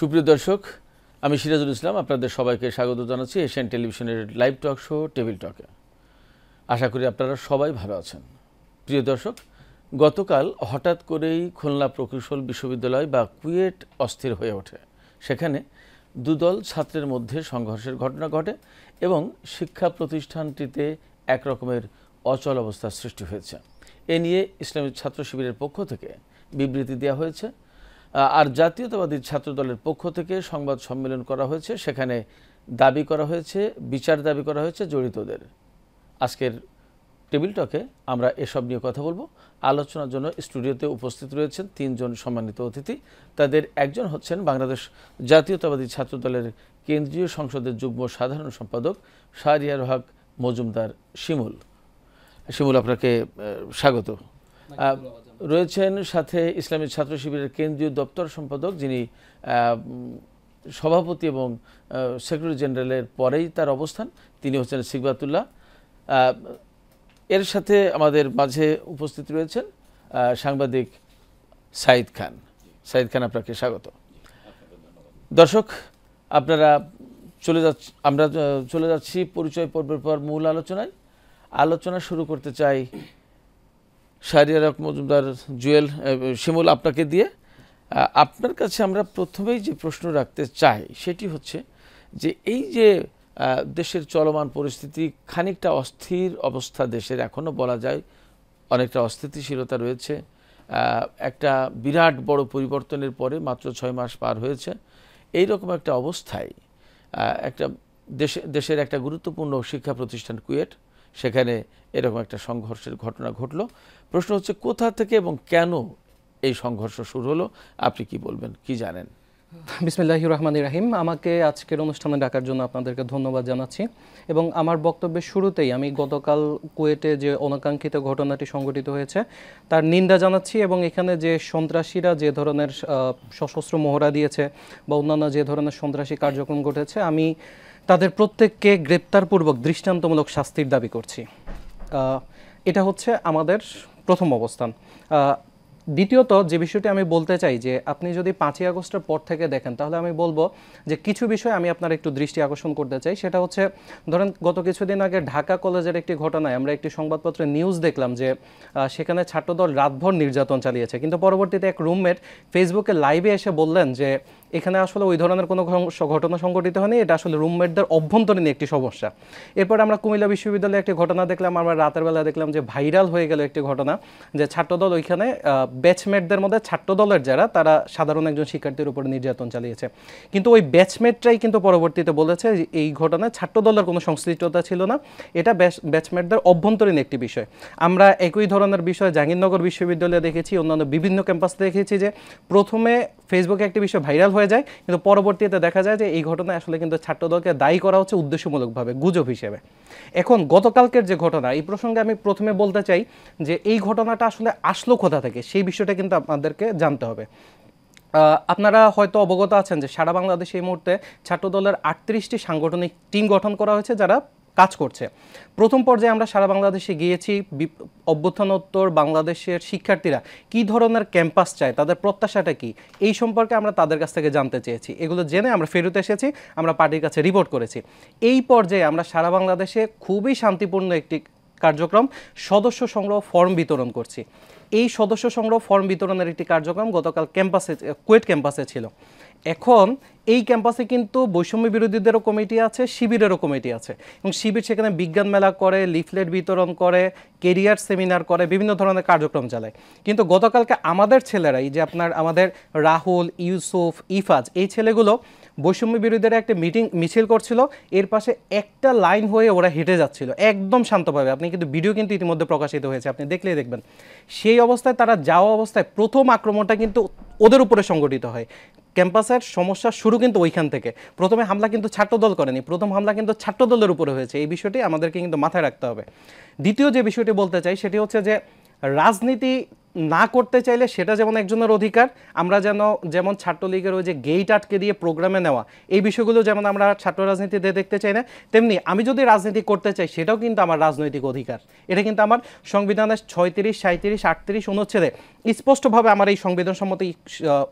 সুপ্রিয় দর্শক, আমি সিরাজুল ইসলাম আপনাদের সবাইকে স্বাগত জানাচ্ছি এশিয়ান টেলিভিশনের লাইভ টক শো টেবিল টকে। আশা করি আপনারা সবাই ভালো আছেন। প্রিয় দর্শক, গতকাল হঠাৎ করেই খুলনা প্রকৌশল বিশ্ববিদ্যালয় বা কুয়েট অস্থির হয়ে ওঠে। সেখানে দুদল ছাত্রের মধ্যে সংঘর্ষের ঘটনা ঘটে এবং শিক্ষা প্রতিষ্ঠানটিতে একরকমের অচল অবস্থার সৃষ্টি হয়েছে। এ নিয়ে ইসলামী ছাত্র শিবিরের পক্ষ থেকে বিবৃতি দেওয়া হয়েছে, আর জাতীয়তাবাদী ছাত্রদলের পক্ষ থেকে সংবাদ সম্মেলন করা হয়েছে। সেখানে দাবি করা হয়েছে, বিচার দাবি করা হয়েছে জড়িতদের। আজকের টেবিল টকে আমরা এসব নিয়ে কথা বলবো। আলোচনার জন্য স্টুডিওতে উপস্থিত রয়েছেন তিনজন সম্মানিত অতিথি। তাদের একজন হচ্ছেন বাংলাদেশ জাতীয়তাবাদী ছাত্রদলের কেন্দ্রীয় সংসদের যুগ্ম সাধারণ সম্পাদক শাহরিয়ার হক মজুমদার শিমুল। শিমুল, আপনাকে স্বাগত। রয়েছেন সাথে ইসলামী ছাত্র শিবিরের কেন্দ্রীয় দপ্তর সম্পাদক, যিনি সভাপতি এবং সেক্রেটারি জেনারেলের পরেই তার অবস্থান, তিনি হচ্ছেন সিকবাতুল্লাহ। এর সাথে আমাদের মাঝে উপস্থিত রয়েছেন সাংবাদিক সাইদ খান। সাইদ খান, আপনাকে স্বাগত। দর্শক, আমরা চলে যাচ্ছি পরিচয় পর্বের পর মূল আলোচনা শুরু করতে চাই শাহরিয়ার হক মজুমদার জুয়েল, শিমুল, আপনাকে দিয়ে। আপনার কাছে আমরা প্রথমেই যে প্রশ্ন রাখতে চাই সেটি হচ্ছে যে এই যে দেশের চলমান পরিস্থিতি, খানিকটা অস্থির অবস্থা দেশের, এখনও বলা যায় অনেকটা অস্থিতিশীলতা রয়েছে। একটা বিরাট বড় পরিবর্তনের পরে মাত্র 6 মাস পার হয়েছে। এই রকম একটা অবস্থায় একটা দেশের একটা গুরুত্বপূর্ণ শিক্ষা প্রতিষ্ঠান কুয়েট, সেখানে এরকম একটা সংঘর্ষের ঘটনা ঘটলো। প্রশ্ন হচ্ছে কোথা থেকে এবং কেন এই সংঘর্ষ শুরু হলো? আপনি কি বলবেন, কি জানেন? বিসমিল্লাহির রহমানির রহিম। আমাকে আজকের অনুষ্ঠানে ডাকার জন্য আপনাদেরকে ধন্যবাদ জানাচ্ছি। এবং আমার বক্তব্যের শুরুতেই আমি গতকাল কুয়েটে যে অনাকাঙ্ক্ষিত ঘটনাটি সংঘটিত হয়েছে তার নিন্দা জানাচ্ছি, এবং এখানে যে সন্ত্রাসীরা যে ধরনের সশস্ত্র মহড়া দিয়েছে বা অন্যান্য যে ধরনের সন্ত্রাসী কার্যক্রম ঘটেছে, আমি তাদের প্রত্যেককে গ্রেপ্তারপূর্বক দৃষ্টান্তমূলক শাস্তির দাবি করছি। এটা হচ্ছে আমাদের প্রথম অবস্থান। দ্বিতীয়ত যে বিষয়টি আমি বলতে চাই, যে আপনি যদি 5ই আগস্টের পর থেকে দেখেন, তাহলে আমি বলবো যে কিছু বিষয় আমি আপনার একটু দৃষ্টি আকর্ষণ করতে চাই। সেটা হচ্ছে, ধরেন গত কিছুদিন আগে ঢাকা কলেজের একটি ঘটনায় আমরা একটি সংবাদপত্রে নিউজ দেখলাম যে সেখানে ছাত্রদল রাতভর নির্যাতন চালিয়েছে, কিন্তু পরবর্তীতে এক রুমমেট ফেসবুকে লাইভে এসে বললেন যে এখানে আসলে ওই ধরনের কোনো ঘটনা সংঘটিত হয়নি, এটা আসলে রুমমেটদের অভ্যন্তরীণ একটি সমস্যা। এরপর আমরা কুমিল্লা বিশ্ববিদ্যালয়ে একটি ঘটনা দেখলাম, আমরা রাতের বেলা দেখলাম যে ভাইরাল হয়ে গেল একটি ঘটনা, যে ছাত্রদল ওইখানে ব্যাচমেটদের মধ্যে ছাত্রদলের যারা, তারা সাধারণ একজন শিক্ষার্থীর উপর নির্যাতন চালিয়েছে। কিন্তু ওই ব্যাচমেটরাই কিন্তু পরবর্তীতে বলেছে যে এই ঘটনায় ছাত্রদলের কোনো সংশ্লিষ্টতা ছিল না, এটা ব্যাচমেটদের অভ্যন্তরীণ একটি বিষয়। আমরা একই ধরনের বিষয় জাহাঙ্গীরনগর বিশ্ববিদ্যালয়ে দেখেছি, অন্যান্য বিভিন্ন ক্যাম্পাসে দেখেছি, যে প্রথমে ফেসবুকে একটি বিষয় ভাইরাল হয়ে যায়, কিন্তু পরবর্তীতে দেখা যায় যে এই ঘটনায় আসলে কিন্তু ছাত্রদলকে দায়ী করা হচ্ছে উদ্দেশ্যমূলকভাবে, গুজব হিসেবে। এখন গতকালকের যে ঘটনা, এই প্রসঙ্গে আমি প্রথমে বলতে চাই যে এই ঘটনাটা আসলে আসলো কোথা থেকে, সেই বিষয়টা কিন্তু আপনাদেরকে জানতে হবে। আপনারা হয়তো অবগত আছেন যে সারা বাংলাদেশে এই মুহূর্তে ছাত্রদলের 38টি সাংগঠনিক টিম গঠন করা হয়েছে যারা কাজ করছে। প্রথম পর্যায়ে আমরা সারা বাংলাদেশে গিয়েছি, অভ্যুত্থানোত্তর বাংলাদেশের শিক্ষার্থীরা কী ধরনের ক্যাম্পাস চায়, তাদের প্রত্যাশাটা কি, এই সম্পর্কে আমরা তাদের কাছ থেকে জানতে চেয়েছি। এগুলো জেনে আমরা ফেরত এসেছি, আমরা পার্টির কাছে রিপোর্ট করেছি। এই পর্যায়ে আমরা সারা বাংলাদেশে খুবই শান্তিপূর্ণ একটি কার্যক্রম, সদস্য সংগ্রহ ফর্ম বিতরণ করছি। এই সদস্য সংগ্রহ ফর্ম বিতরণের একটি কার্যক্রম গতকাল কুয়েট ক্যাম্পাসে ছিল। এখন এই ক্যাম্পাসে কিন্তু বৈষম্য বিরোধীদেরও কমিটি আছে, শিবিরেরও কমিটি আছে, এবং শিবির সেখানে বিজ্ঞান মেলা করে, লিফলেট বিতরণ করে, কেরিয়ার সেমিনার করে, বিভিন্ন ধরনের কার্যক্রম চালায়। কিন্তু গতকালকে আমাদের ছেলেরাই, যে আমাদের রাহুল, ইউসুফ, ইফাজ, এই ছেলেগুলো বৈষম্য বিরোধীরা একটা মিছিল করছিল, এর পাশে একটা লাইন হয়ে ওরা হেঁটে যাচ্ছিল একদম শান্তভাবে। আপনি কিন্তু ভিডিও কিন্তু ইতিমধ্যে প্রকাশিত হয়েছে, আপনি দেখলেই দেখবেন। সেই অবস্থায় তারা যাওয়া অবস্থায় প্রথম আক্রমণটা কিন্তু ওদের উপরে সংগঠিত হয়। ক্যাম্পাসের সমস্যা শুরু কিন্তু ওইখান থেকে। প্রথমে হামলা কিন্তু ছাত্রদল করেনি, প্রথম হামলা কিন্তু ছাত্রদলের উপরে হয়েছে। এই বিষয়টি আমাদেরকে কিন্তু মাথায় রাখতে হবে। দ্বিতীয় যে বিষয়টি বলতে চাই সেটি হচ্ছে যে রাজনীতি না করতে চাইলে সেটা যেমন একজনের অধিকার, আমরা যেমন ছাত্রলীগের ওই যে গেট আটকে দিয়ে প্রোগ্রামে নেওয়া এই বিষয়গুলো যেমন আমরা ছাত্র রাজনীতিতে দেখতে চাই না, তেমনি আমি যদি রাজনীতি করতে চাই সেটাও কিন্তু আমার রাজনৈতিক অধিকার। এটা কিন্তু আমার সংবিধানের 36, 37, 38 অনুচ্ছেদে স্পষ্টভাবে আমার এই সংবিধানসম্মত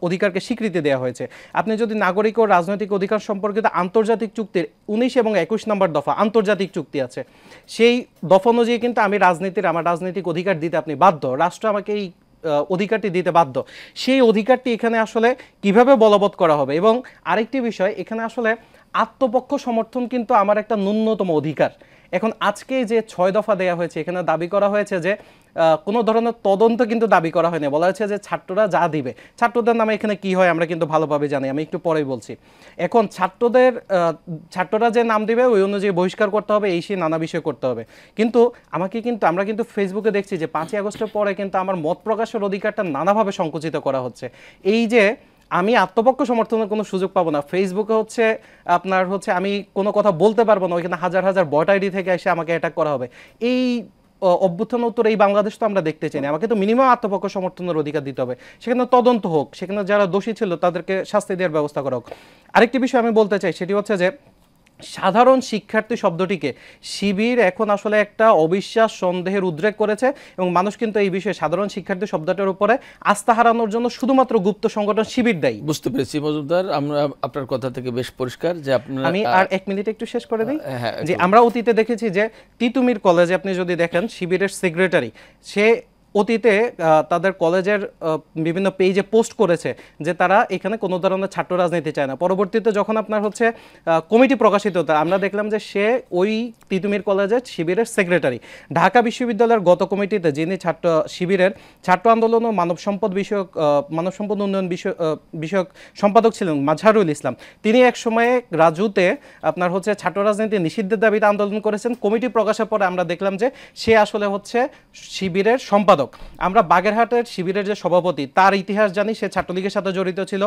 অধিকারকে স্বীকৃতি দেওয়া হয়েছে। আপনি যদি নাগরিক ও রাজনৈতিক অধিকার সম্পর্কিত আন্তর্জাতিক চুক্তির 19 এবং 21 নম্বর দফা, আন্তর্জাতিক চুক্তি আছে, সেই দফা অনুযায়ী কিন্তু আমি আমার রাজনৈতিক অধিকার দিতে আপনি বাধ্য, রাষ্ট্র আমাকে এই অধিকারটি দিতে বাধ্য। সেই অধিকারটি এখানে আসলে কিভাবে বলবৎ করা হবে, এবং আরেকটি বিষয় এখানে আসলে আত্মপক্ষ সমর্থন কিন্তু আমার একটা ন্যূনতম অধিকার। এখন আজকে যে 6 দফা দেওয়া হয়েছে, এখানে দাবি করা হয়েছে যে কোনো ধরনের তদন্ত কিন্তু দাবি করা হয়নি, বলা হয়েছে যে ছাত্ররা যা দিবে, ছাত্রদের নামে এখানে কি হয় আমরা কিন্তু ভালোভাবে জানি, আমি একটু পরেই বলছি। এখন ছাত্ররা যে নাম দিবে ওই অনুযায়ী বহিষ্কার করতে হবে, এই সেই নানা বিষয় করতে হবে। কিন্তু আমরা কিন্তু ফেসবুকে দেখছি যে 5ই আগস্টের পরে কিন্তু আমার মত প্রকাশের অধিকারটা নানাভাবে সংকুচিত করা হচ্ছে। এই যে আমি আত্মপক্ষ সমর্থনের কোনো সুযোগ পাবো না, ফেসবুকে আমি কোনো কথা বলতে পারবো না, ওইখানে হাজার হাজার বট আইডি থেকে এসে আমাকে অ্যাটাক করা হবে। এই অভ্যুত্থান উত্তর এই বাংলাদেশ তো আমরা দেখতে চাই না, আমাকে তো মিনিমাম আত্মপক্ষ সমর্থনের অধিকার দিতে হবে, সেখানে তদন্ত হোক, সেখানে যারা দোষী ছিল তাদেরকে শাস্তি দেওয়ার ব্যবস্থা করা হোক। আরেকটি বিষয় আমি বলতে চাই, সেটি হচ্ছে যে সাধারণ শিক্ষার্থী শব্দটিকে শিবির এখন আসলে একটা অবিশ্বাস, সন্দেহের উদ্রেক করেছে, এবং মানুষ কিন্তু এই বিষয়ে সাধারণ শিক্ষার্থী শব্দটার উপরে আস্থা হারানোর জন্য শুধুমাত্র গুপ্ত সংগঠন শিবির দায়ী। বুঝতে পেরেছি মজুমদার, আমরা আপনার কথা থেকে বেশ পরিষ্কার যে আমি আর 1 মিনিট একটু শেষ করে দিই। যে আমরা অতীতে দেখেছি যে তিতুমির কলেজে আপনি যদি দেখেন শিবিরের সেক্রেটারি, সে অতীতে তাদের কলেজের বিভিন্ন পেজে পোস্ট করেছে যে তারা এখানে কোনো ধরনের ছাত্র রাজনীতি চায় না। পরবর্তীতে যখন আপনার কমিটি প্রকাশিত হতো, আমরা দেখলাম যে সে ওই তিতুমির কলেজের শিবিরের সেক্রেটারি। ঢাকা বিশ্ববিদ্যালয়ের গত কমিটিতে যিনি শিবিরের ছাত্র আন্দোলন ও মানব সম্পদ উন্নয়ন বিষয়ক সম্পাদক ছিলেন মাজহারুল ইসলাম, তিনি এক সময়ে রাজুতে ছাত্র রাজনীতি নিষিদ্ধের দাবিতে আন্দোলন করেছেন। কমিটি প্রকাশের পরে আমরা দেখলাম যে সে আসলে শিবিরের সম্পাদক। আমরা বাগেরহাটের শিবিরের যে সভাপতি, তার ইতিহাস জানি, সে ছাত্রলীগের সাথে জড়িত ছিল,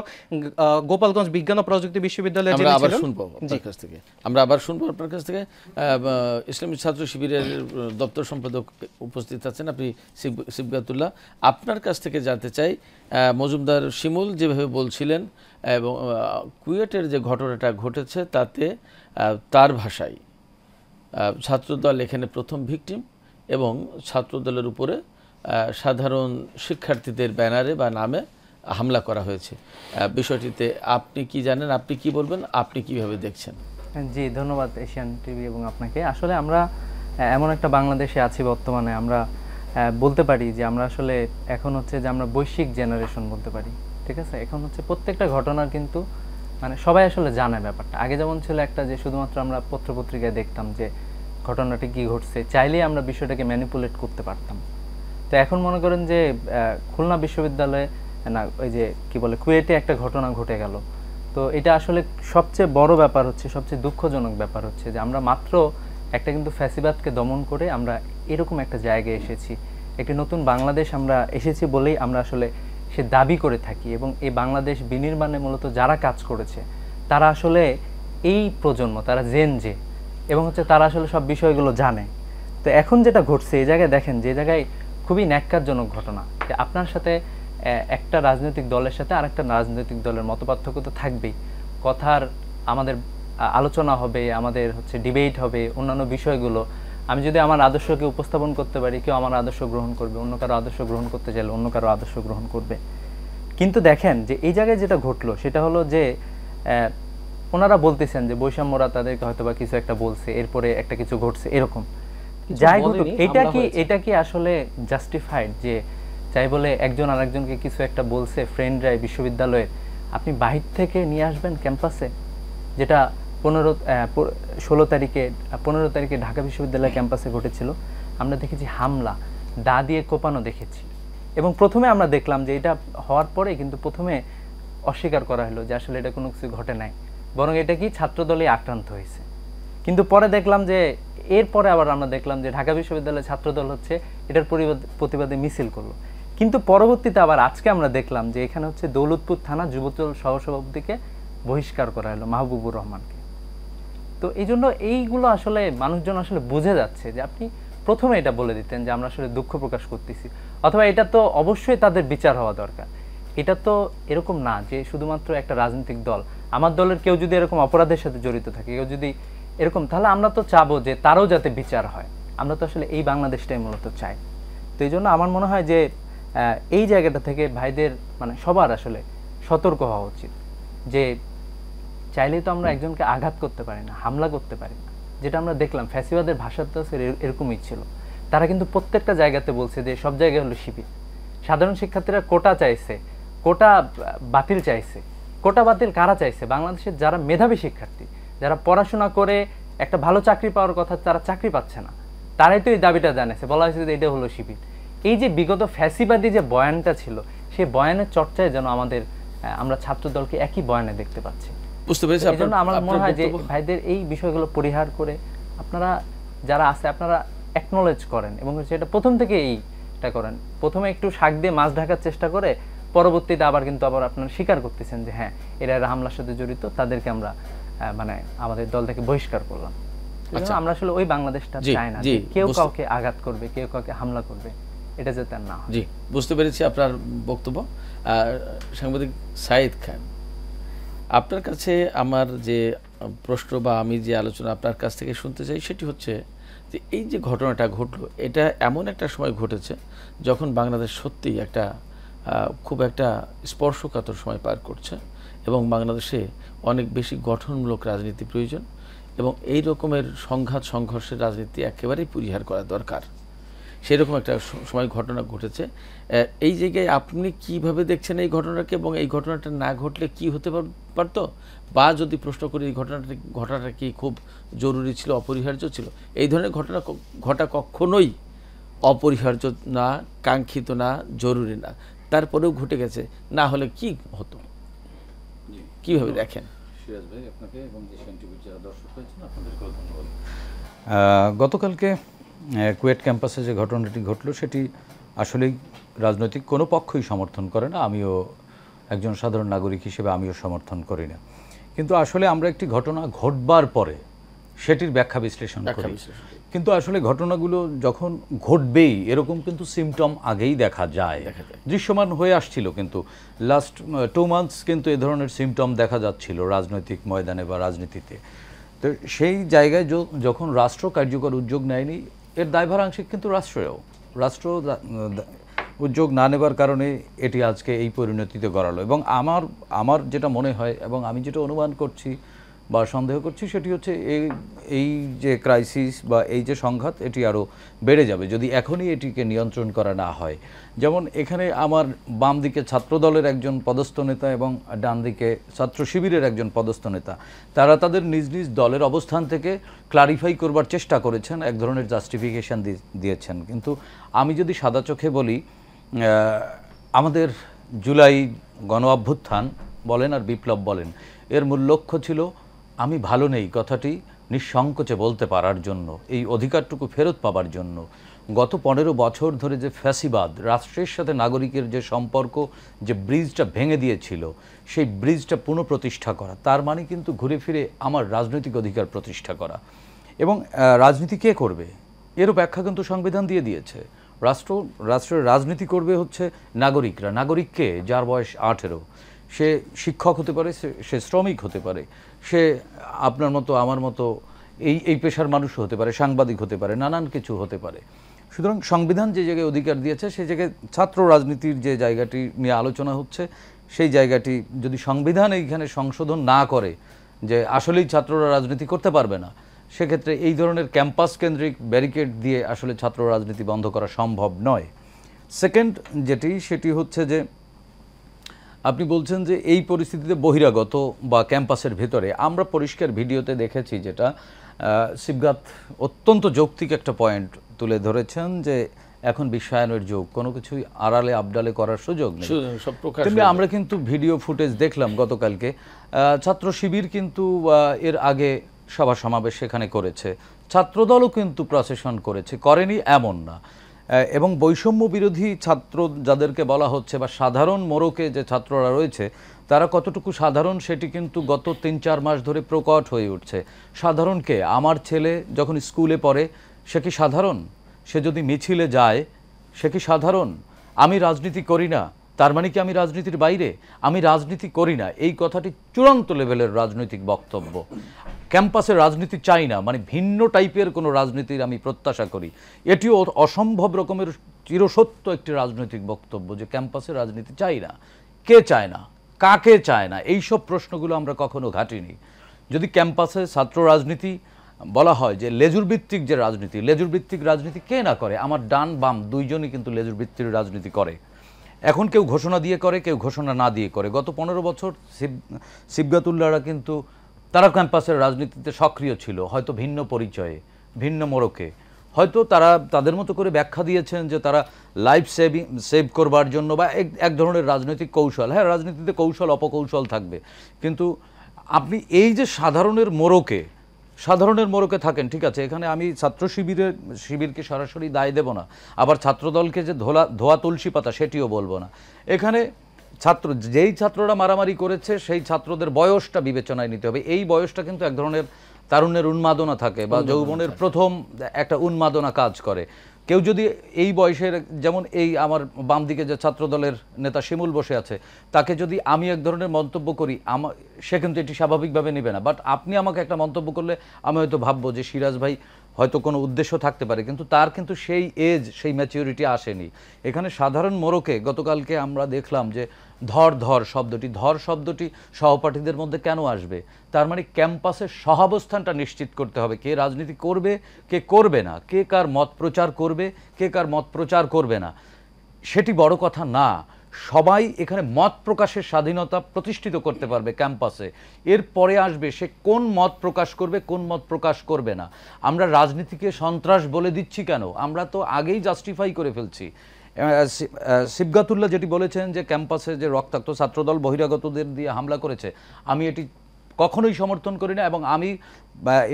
গোপালগঞ্জ বিজ্ঞান ও প্রযুক্তি বিশ্ববিদ্যালয়ে। আমরা আবার শুনবো আপনার কাছ থেকে ইসলামী ছাত্র শিবিরের দপ্তর সম্পাদক উপস্থিত আছেন, আপনি সিবগাতুল্লাহ, আপনার কাছ থেকে জানতে চাই মজুমদার শিমুল যেভাবে বলছিলেন এবং কুয়েটের যে ঘটনাটা ঘটেছে তাতে তার ভাষায় ছাত্রদল এখানে প্রথম ভিকটিম, এবং ছাত্রদলের উপরে সাধারণ শিক্ষার্থীদের ব্যানারে বা নামে হামলা করা হয়েছে। বিষয়টিতে আপনি কি জানেন, আপনি কি বলবেন, আপনি কিভাবে দেখছেন? জি, ধন্যবাদ এশিয়ান টিভি এবং আপনাকে। আসলে আমরা এমন একটা বাংলাদেশে আছি বর্তমানে, আমরা বলতে পারি যে আমরা আসলে এখন যে আমরা বৈশ্বিক জেনারেশন বলতে পারি, ঠিক আছে। এখন প্রত্যেকটা ঘটনার কিন্তু সবাই আসলে জানে ব্যাপারটা। আগে যেমন ছিল একটা যে শুধুমাত্র আমরা পত্রপত্রিকায় দেখতাম যে ঘটনাটি কি ঘটছে, চাইলেই আমরা বিষয়টাকে ম্যানিপুলেট করতে পারতাম। তো এখন মনে করেন যে খুলনা বিশ্ববিদ্যালয়ে ওই যে কি বলে কুয়েটে একটা ঘটনা ঘটে গেল। তো এটা আসলে সবচেয়ে বড় ব্যাপার সবচেয়ে দুঃখজনক ব্যাপার যে আমরা মাত্র একটা কিন্তু ফ্যাসিবাদকে দমন করে আমরা এরকম একটা জায়গায় এসেছি, একটি নতুন বাংলাদেশ আমরা এসেছি বলেই আমরা আসলে সে দাবি করে থাকি। এবং এই বাংলাদেশ বিনির্মাণে মূলত যারা কাজ করেছে তারা আসলে এই প্রজন্ম, তারা জেন এবং তারা আসলে সব বিষয়গুলো জানে। তো এখন যেটা ঘটছে এই জায়গায় দেখেন, যে জায়গায় খুবই ন্যাক্কারজনক ঘটনা, যে আপনার সাথে একটা রাজনৈতিক দলের সাথে আরেকটা রাজনৈতিক দলের মতপার্থক্য তো থাকবেই, আমাদের আলোচনা হবে, আমাদের ডিবেট হবে, অন্যান্য বিষয়গুলো। আমি যদি আমার আদর্শকে উপস্থাপন করতে পারি, কেউ আমার আদর্শ গ্রহণ করবে, অন্য কারো আদর্শ গ্রহণ করতে চাইলে অন্য কারো আদর্শ গ্রহণ করবে। কিন্তু দেখেন যে এই জায়গায় যেটা ঘটলো সেটা হলো যে ওনারা বলতেছেন যে বৈষম্যরা তাদেরকে হয়তো বা কিছু একটা বলছে, এরপরে একটা কিছু ঘটছে, এরকম যাই ঘটুক এটা কি আসলে জাস্টিফাইড যে যাই বলে একজন আরেকজনকে কিছু একটা বলছে, ফ্রেন্ডরাই বিশ্ববিদ্যালয়ে আপনি বাহির থেকে নিয়ে আসবেন ক্যাম্পাসে? যেটা 15 তারিখে ঢাকা বিশ্ববিদ্যালয় ক্যাম্পাসে ঘটেছিল, আমরা দেখেছি হামলা, দা দিয়ে কোপানো দেখেছি। এবং প্রথমে আমরা দেখলাম যে এটা হওয়ার পরে কিন্তু প্রথমে অস্বীকার করা হলো যে আসলে এটা কোনো কিছু ঘটে নাই, বরং এটা কি ছাত্রদলই আক্রান্ত হয়েছে। কিন্তু পরে দেখলাম যে এরপরে আবার আমরা দেখলাম যে ঢাকা বিশ্ববিদ্যালয়ের ছাত্রদল এটার প্রতিবাদে মিছিল করলো। কিন্তু পরবর্তীতে আবার আজকে আমরা দেখলাম যে এখানে দৌলতপুর থানা যুবদল সহসভাপতিকে বহিষ্কার করা হলো, মাহবুবুর রহমানকে। তো এই জন্য এইগুলো আসলে মানুষজন আসলে বুঝে যাচ্ছে যে আপনি প্রথমে এটা বলে দিতেন যে আমরা আসলে দুঃখ প্রকাশ করতেছি, অথবা এটা তো অবশ্যই তাদের বিচার হওয়া দরকার। এটা তো এরকম না যে শুধুমাত্র একটা রাজনৈতিক দল, আমার দলের কেউ যদি এরকম অপরাধের সাথে জড়িত থাকে, কেউ যদি এরকম, তাহলে আমরা তো চাবো যে তারও যাতে বিচার হয়। আমরা তো আসলে এই বাংলাদেশটাই মূলত চাই। তো এই জন্য আমার মনে হয় যে এই জায়গাটা থেকে ভাইদের মানে সবার আসলে সতর্ক হওয়া উচিত যে চাইলেই তো আমরা একজনকে আঘাত করতে পারি না, হামলা করতে পারি না। যেটা আমরা দেখলাম ফ্যাসিবাদের ভাষা তো এরকমই ছিল। তারা কিন্তু প্রত্যেকটা জায়গাতে বলছে যে সব জায়গায় হলো শিবির। সাধারণ শিক্ষার্থীরা কোটা চাইছে, কোটা বাতিল চাইছে। কোটা বাতিল কারা চাইছে? বাংলাদেশের যারা মেধাবী শিক্ষার্থী, যারা পড়াশোনা করে একটা ভালো চাকরি পাওয়ার কথা, তারা চাকরি পাচ্ছে না, তারাই তো এই দাবিটা জানাইছে। বলা হয়েছে যে এটা হলো শিবির। এই যে বিগত ফ্যাসিবাদী যে বয়ানটা ছিল, সেই বয়ানের চর্চায় যেন আমরা ছাত্র দলকে একই বয়ানে দেখতে পাচ্ছি। বুঝতে পেরেছি। এই জন্য আমার মনে হয় যে ভাইদের এই বিষয়গুলো পরিহার করে আপনারা যারা আছে আপনারা অ্যাকনোলেজ করেন এবং সেটা প্রথম থেকে এইটা করেন। প্রথমে একটু শাক দিয়ে মাছ ঢাকার চেষ্টা করে পরবর্তীতে আবার আপনারা স্বীকার করতেছেন যে হ্যাঁ এরা হামলার সাথে জড়িত, তাদেরকে আমরা মানে আমাদের দল থেকে বহিষ্কার করলাম। আমরা আসলে ওই বাংলাদেশটা চাই না যে কেউ কাউকে আঘাত করবে, কেউ কাউকে হামলা করবে, এটা যাতে না হয়। জি, বুঝতে পেরেছি আপনার বক্তব্য। সাংবাদিক সাইদ খান, আপনার কাছে আমার যে প্রশ্ন বা আমি যে আলোচনা আপনার কাছ থেকে শুনতে চাই সেটি হচ্ছে যে এই যে ঘটনাটা ঘটলো, এটা এমন একটা সময় ঘটেছে যখন বাংলাদেশ সত্যিই একটা খুব একটা স্পর্শকাতর সময় পার করছে এবং বাংলাদেশে অনেক বেশি গঠনমূলক রাজনীতি প্রয়োজন এবং এই রকমের সংঘাত সংঘর্ষের রাজনীতি একেবারেই পরিহার করা দরকার। সেরকম একটা সময় ঘটনা ঘটেছে। এই জায়গায় আপনি কিভাবে দেখছেন এই ঘটনাকে এবং এই ঘটনাটা না ঘটলে কি হতে পারতো, বা যদি প্রশ্ন করি এই ঘটনাটা কি খুব জরুরি ছিল, অপরিহার্য ছিল? এই ধরনের ঘটনা ঘটা কখনোই অপরিহার্য না, কাঙ্ক্ষিত না, জরুরি না, তারপরেও ঘটে গেছে। না হলে কি হতো, কিভাবে দেখেন? সিরাজ ভাই, আপনাকে এবং এশিয়ান টিভির যারা দর্শক হয়েছেন আপনাদেরকেও ধন্যবাদ। গতকালকে কুয়েট ক্যাম্পাসে যে ঘটনাটি ঘটল সেটি আসলেই রাজনৈতিক কোনো পক্ষই সমর্থন করে না, আমিও একজন সাধারণ নাগরিক হিসেবে আমিও সমর্থন করি না। কিন্তু আসলে আমরা একটি ঘটনা ঘটবার পরে সেটির ব্যাখ্যা বিশ্লেষণ করি, কিন্তু আসলে ঘটনাগুলো যখন ঘটবেই এরকম কিন্তু সিমটম আগেই দেখা যায়, দৃশ্যমান হয়ে আসছিল। কিন্তু লাস্ট 2 মান্থস কিন্তু এ ধরনের সিমটম দেখা যাচ্ছিল রাজনৈতিক ময়দানে বা রাজনীতিতে। তো সেই জায়গায় যখন রাষ্ট্র কার্যকর উদ্যোগ নেয়নি, এর দায়ভার আংশিক কিন্তু রাষ্ট্র উদ্যোগ না নেবার কারণে এটি আজকে এই পরিণতিতে গড়ালো। এবং আমার যেটা মনে হয় এবং আমি যেটা অনুমান করছি বা সন্দেহ করছি সেটি হচ্ছে এই যে ক্রাইসিস বা এই যে সংঘাত এটি আরও বেড়ে যাবে যদি এখনই এটিকে নিয়ন্ত্রণ করা না হয়। যেমন এখানে আমার বাম দিকে ছাত্রদলের একজন পদস্থ নেতা এবং ডান দিকে ছাত্র শিবিরের একজন পদস্থ নেতা, তারা তাদের নিজ নিজ দলের অবস্থান থেকে ক্লারিফাই করবার চেষ্টা করেছেন, এক ধরনের জাস্টিফিকেশান দিয়েছেন। কিন্তু আমি যদি সাদা চোখে বলি, আমাদের জুলাই গণ অভ্যুত্থান বলেন আর বিপ্লব বলেন, এর মূল লক্ষ্য ছিল আমি ভালো নেই কথাটি নিঃসংকোচে বলতে পারার জন্য, এই অধিকারটুকু ফেরত পাবার জন্য। গত 15 বছর ধরে যে ফ্যাসিবাদ, রাষ্ট্রের সাথে নাগরিকের যে সম্পর্ক, যে ব্রিজটা ভেঙে দিয়েছিল, সেই ব্রিজটা পুনঃপ্রতিষ্ঠা করা, তার মানে কিন্তু ঘুরে ফিরে আমার রাজনৈতিক অধিকার প্রতিষ্ঠা করা। এবং রাজনীতি কে করবে এরও ব্যাখ্যা কিন্তু সংবিধান দিয়ে দিয়েছে। রাষ্ট্রের রাজনীতি করবে হচ্ছে নাগরিকরা। নাগরিককে যার বয়স 18, সে শিক্ষক হতে পারে, সে শ্রমিক হতে পারে, সে আপনার মতো আমার মতো এই পেশার মানুষও হতে পারে, সাংবাদিক হতে পারে, নানান কিছু হতে পারে। সুতরাং সংবিধান যে জায়গায় অধিকার দিয়েছে সেই জায়গায় ছাত্র রাজনীতির যে জায়গাটি নিয়ে আলোচনা হচ্ছে, সেই জায়গাটি যদি সংবিধান এইখানে সংশোধন না করে যে আসলেই ছাত্ররা রাজনীতি করতে পারবে না, সেক্ষেত্রে এই ধরনের ক্যাম্পাস কেন্দ্রিক ব্যারিকেড দিয়ে আসলে ছাত্র রাজনীতি বন্ধ করা সম্ভব নয়। সেকেন্ড সেটি হচ্ছে যে আপনি বলছেন যে এই পরিস্থিতিতে বহিরাগত বা ক্যাম্পাসের ভেতরে, আমরা পরিষ্কার ভিডিওতে দেখেছি যেটা সিবগাত অত্যন্ত যৌক্তিক একটা পয়েন্ট তুলে ধরেছেন যে এখন বিশ্বায়নের যুগ, কোনো কিছুই আড়ালে আবডালে করার সুযোগ নেই। তেমনি আমরা কিন্তু ভিডিও ফুটেজ দেখলাম গতকালকে, ছাত্র শিবির কিন্তু এর আগে সভা সমাবেশ সেখানে করেছে, ছাত্রদলও কিন্তু প্রসেশন করেনি এমন না। এবং বৈষম্য বিরোধী ছাত্র যাদেরকে বলা হচ্ছে বা সাধারণ মোড়কে যে ছাত্ররা রয়েছে, তারা কতটুকু সাধারণ সেটি কিন্তু গত 3-4 মাস ধরে প্রকট হয়ে উঠছে। সাধারণকে, আমার ছেলে যখন স্কুলে পড়ে সে কি সাধারণ? সে যদি মিছিলে যায় সে কি সাধারণ? আমি রাজনীতি করি না তার মানে কি আমি রাজনীতির বাইরে? আমি রাজনীতি করি না এই কথাটি চূড়ান্ত লেভেলের রাজনৈতিক বক্তব্য। ক্যাম্পাসে রাজনীতি চাই না মানে ভিন্ন টাইপের কোনো রাজনীতির আমি প্রত্যাশা করি, এটিও অসম্ভব রকমের চিরসত্য একটি রাজনৈতিক বক্তব্য যে ক্যাম্পাসে রাজনীতি চাই না। কে চায় না, কাকে চায় না, এইসব প্রশ্নগুলো আমরা কখনো ঘাটিনি। যদি ক্যাম্পাসে ছাত্র রাজনীতি বলা হয় যে লেজুর ভিত্তিক যে রাজনীতি, লেজুর ভিত্তিক রাজনীতি কে না করে? আমার ডান বাম দুইজনই কিন্তু লেজুর ভিত্তিক রাজনীতি করে। এখন কেউ ঘোষণা দিয়ে করে, কেউ ঘোষণা না দিয়ে করে। গত 15 বছর সিবগাতুল্লাহরা কিন্তু তারা ক্যাম্পাসের রাজনীতিতে সক্রিয় ছিল, হয়তো ভিন্ন পরিচয়ে, ভিন্ন মোড়কে। হয়তো তারা তাদের মতো করে ব্যাখ্যা দিয়েছেন যে তারা লাইফ সেভ করবার জন্য বা এক ধরনের রাজনৈতিক কৌশল। হ্যাঁ, রাজনীতিতে কৌশল অপকৌশল থাকবে, কিন্তু আপনি এই যে সাধারণের মোড়কে থাকেন, ঠিক আছে, এখানে আমি ছাত্র শিবিরকে সরাসরি দায় দেব না, আবার ছাত্রদলকে যে ধোয়া তুলসী পাতা সেটিও বলবো না। এখানে যেই ছাত্ররা মারামারি করেছে সেই ছাত্রদের বয়সটা বিবেচনায় নিতে হবে। এই বয়সটা কিন্তু এক ধরনের তারুণ্যের উন্মাদনা থাকে বা যৌবনের প্রথম একটা উন্মাদনা কাজ করে। কেউ যদি এই বয়সের, যেমন এই আমার বাম দিকে যে ছাত্রদলের নেতা শিমুল বসে আছে, তাকে যদি আমি এক ধরনের মন্তব্য করি, সে কিন্তু এটি স্বাভাবিকভাবে নেবে না। বাট আপনি আমাকে একটা মন্তব্য করলে আমি হয়তো ভাববো যে সিরাজ ভাই হয়তো কোনো উদ্দেশ্য থাকতে পারে, কিন্তু তার কিন্তু সেই এজ, সেই ম্যাচিউরিটি আসেনি। এখানে সাধারণ মোড়কে গতকালকে আমরা দেখলাম যে ধর শব্দটি সহপাঠীদের মধ্যে কেন আসবে? তার মানে ক্যাম্পাসের সহাবস্থানটা নিশ্চিত করতে হবে, কে রাজনীতি করবে, কে করবে না, কে কার মত প্রচার করবে, কে কার মত প্রচার করবে না, সেটি বড় কথা না। সবাই এখানে মত প্রকাশের স্বাধীনতা প্রতিষ্ঠিত করতে পারবে ক্যাম্পাসে। এরপরে আসবে সে কোন মত প্রকাশ করবে, কোন মত প্রকাশ করবে না। আমরা রাজনীতিকে সন্ত্রাস বলে দিচ্ছি কেন? আমরা তো আগেই জাস্টিফাই করে ফেলছি। সিবগাতুল্লাহ যেটি বলেছেন যে ক্যাম্পাসে যে রক্তাক্ত ছাত্রদল বহিরাগতদের দিয়ে হামলা করেছে, আমি এটি কখনোই সমর্থন করি না এবং আমি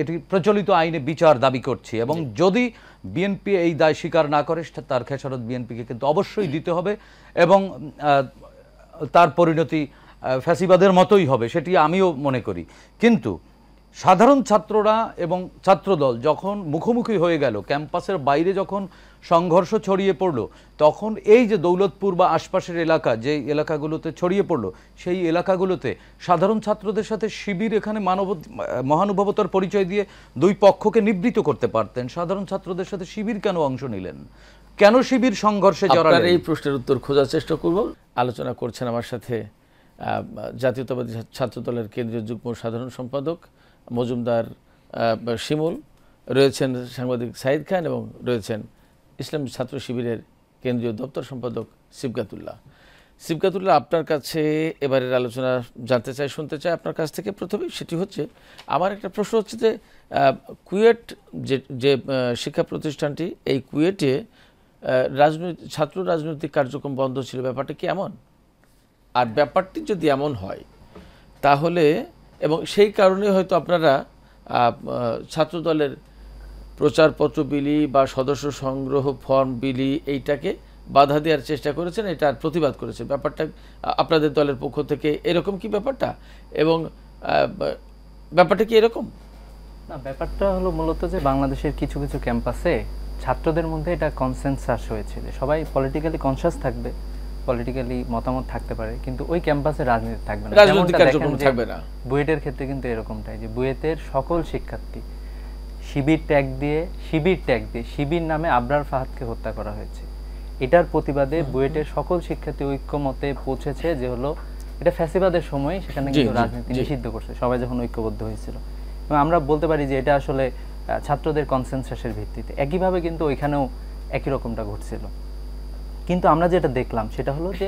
এটি প্রচলিত আইনে বিচার দাবি করছি। এবং যদি বিএনপি এই দায় স্বীকার না করে, তার খেসারত বিএনপিকে কিন্তু অবশ্যই দিতে হবে এবং তার পরিণতি ফ্যাসিবাদের মতোই হবে, সেটি আমিও মনে করি। কিন্তু সাধারণ ছাত্ররা এবং ছাত্রদল যখন মুখোমুখি হয়ে গেল, ক্যাম্পাসের বাইরে যখন সংঘর্ষ ছড়িয়ে পড়লো, তখন এই যে দৌলতপুর বা আশপাশের এলাকা, যে এলাকাগুলোতে ছড়িয়ে পড়লো, সেই এলাকাগুলোতে সাধারণ ছাত্রদের সাথে শিবির এখানে মহানুভবতার পরিচয় দিয়ে দুই পক্ষকে নিবৃত করতে পারতেন। সাধারণ ছাত্রদের সাথে শিবির কেন অংশ নিলেন? কেন শিবির সংঘর্ষে জড়ালেন? এই প্রশ্নের উত্তর খোঁজার চেষ্টা করব। আলোচনা করছেন আমার সাথে জাতীয়তাবাদী ছাত্রদলের কেন্দ্রীয় যুগ্ম সাধারণ সম্পাদক মজুমদার শিমুল, রয়েছেন সাংবাদিক সাইদ খান এবং রয়েছেন ইসলাম ছাত্র শিবিরের কেন্দ্রীয় দপ্তর সম্পাদক সিবগাতুল্লাহ। আপনার কাছে এবারের আলোচনা জানতে চাই, শুনতে চাই আপনার কাছ থেকে। প্রথমে সেটি হচ্ছে, আমার একটা প্রশ্ন হচ্ছে যে কুয়েট যে শিক্ষা প্রতিষ্ঠানটি, এই কুয়েটে ছাত্র রাজনৈতিক কার্যক্রম বন্ধ ছিল, ব্যাপারটা কি এমন? আর ব্যাপারটি যদি এমন হয় তাহলে, এবং সেই কারণে হয়তো আপনারা ছাত্রদলের প্রচারপত্র বিলি বা সদস্য সংগ্রহ ফর্ম বিলি এইটাকে বাধা দেওয়ার চেষ্টা করেছেন, এটার প্রতিবাদ করেছেন, ব্যাপারটা আপনাদের দলের পক্ষ থেকে এরকম কি ব্যাপারটা? এবং ব্যাপারটা কি এরকম? না, ব্যাপারটা হলো মূলত যে বাংলাদেশের কিছু কিছু ক্যাম্পাসে ছাত্রদের মধ্যে এটা কনসেনসাস হয়েছে যে সবাই পলিটিক্যালি কনসাস থাকবে, পলিটিক্যালি মতামত থাকতে পারে, কিন্তু ওই ক্যাম্পাসে রাজনীতি থাকবে না, রাজনৈতিক কার্যক্রম থাকবে না। বুয়েটের ক্ষেত্রে কিন্তু এরকমটাই, যে বুয়েটের সকল শিক্ষার্থী শিবির ট্যাগ দিয়ে শিবির নামে আবরার ফাহাদকে হত্যা করা হয়েছে। এটার প্রতিবাদে বুয়েটের সকল শিক্ষার্থী ঐক্যমতে পৌঁছেছে যে হলো এটা ফ্যাসিবাদের সময় সেখানে কিন্তু রাজনীতি নিষিদ্ধ করছে, সবাই যখন ঐক্যবদ্ধ হয়েছিল। এবং আমরা বলতে পারি যে এটা আসলে ছাত্রদের কনসেনসাসের ভিত্তিতে। একইভাবে কিন্তু ওইখানেও একই রকমটা ঘটছিল। কিন্তু আমরা যেটা দেখলাম সেটা হলো যে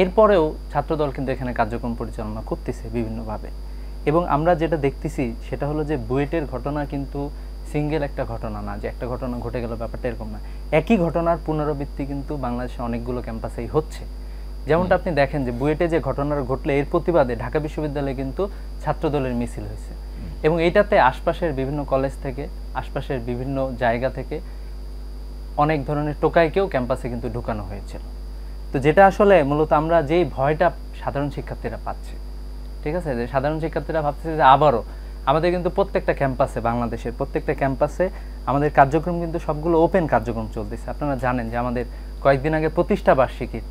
এরপরেও ছাত্রদল কিন্তু এখানে কার্যক্রম পরিচালনা করতেছে বিভিন্নভাবে। এবং আমরা যেটা দেখতেছি সেটা হলো যে বুয়েটের ঘটনা কিন্তু সিঙ্গেল একটা ঘটনা না, যে একটা ঘটনা ঘটে গেল ব্যাপারটা এরকম না। একই ঘটনার পুনরাবৃত্তি কিন্তু বাংলাদেশে অনেকগুলো ক্যাম্পাসেই হচ্ছে। যেমনটা আপনি দেখেন যে বুয়েটে যে ঘটনাটা ঘটলে এর প্রতিবাদে ঢাকা বিশ্ববিদ্যালয়ে কিন্তু ছাত্রদলের মিছিল হয়েছে, এবং এইটাতে আশপাশের বিভিন্ন কলেজ থেকে, আশপাশের বিভিন্ন জায়গা থেকে অনেক ধরনের টোকাইকেও ক্যাম্পাসে কিন্তু ঢুকানো হয়েছিল। তো যেটা আসলে মূলত আমরা যেই ভয়টা সাধারণ শিক্ষার্থীরা পাচ্ছে, ঠিক আছে, যে সাধারণ শিক্ষার্থীরা ভাবতেছে যে আবারও আমাদের কিন্তু প্রত্যেকটা ক্যাম্পাসে, বাংলাদেশের প্রত্যেকটা ক্যাম্পাসে আমাদের কার্যক্রম কিন্তু সবগুলো ওপেন কার্যক্রম চলতেছে। আপনারা জানেন যে আমাদের কয়েকদিন আগে প্রতিষ্ঠা বার্ষিকীর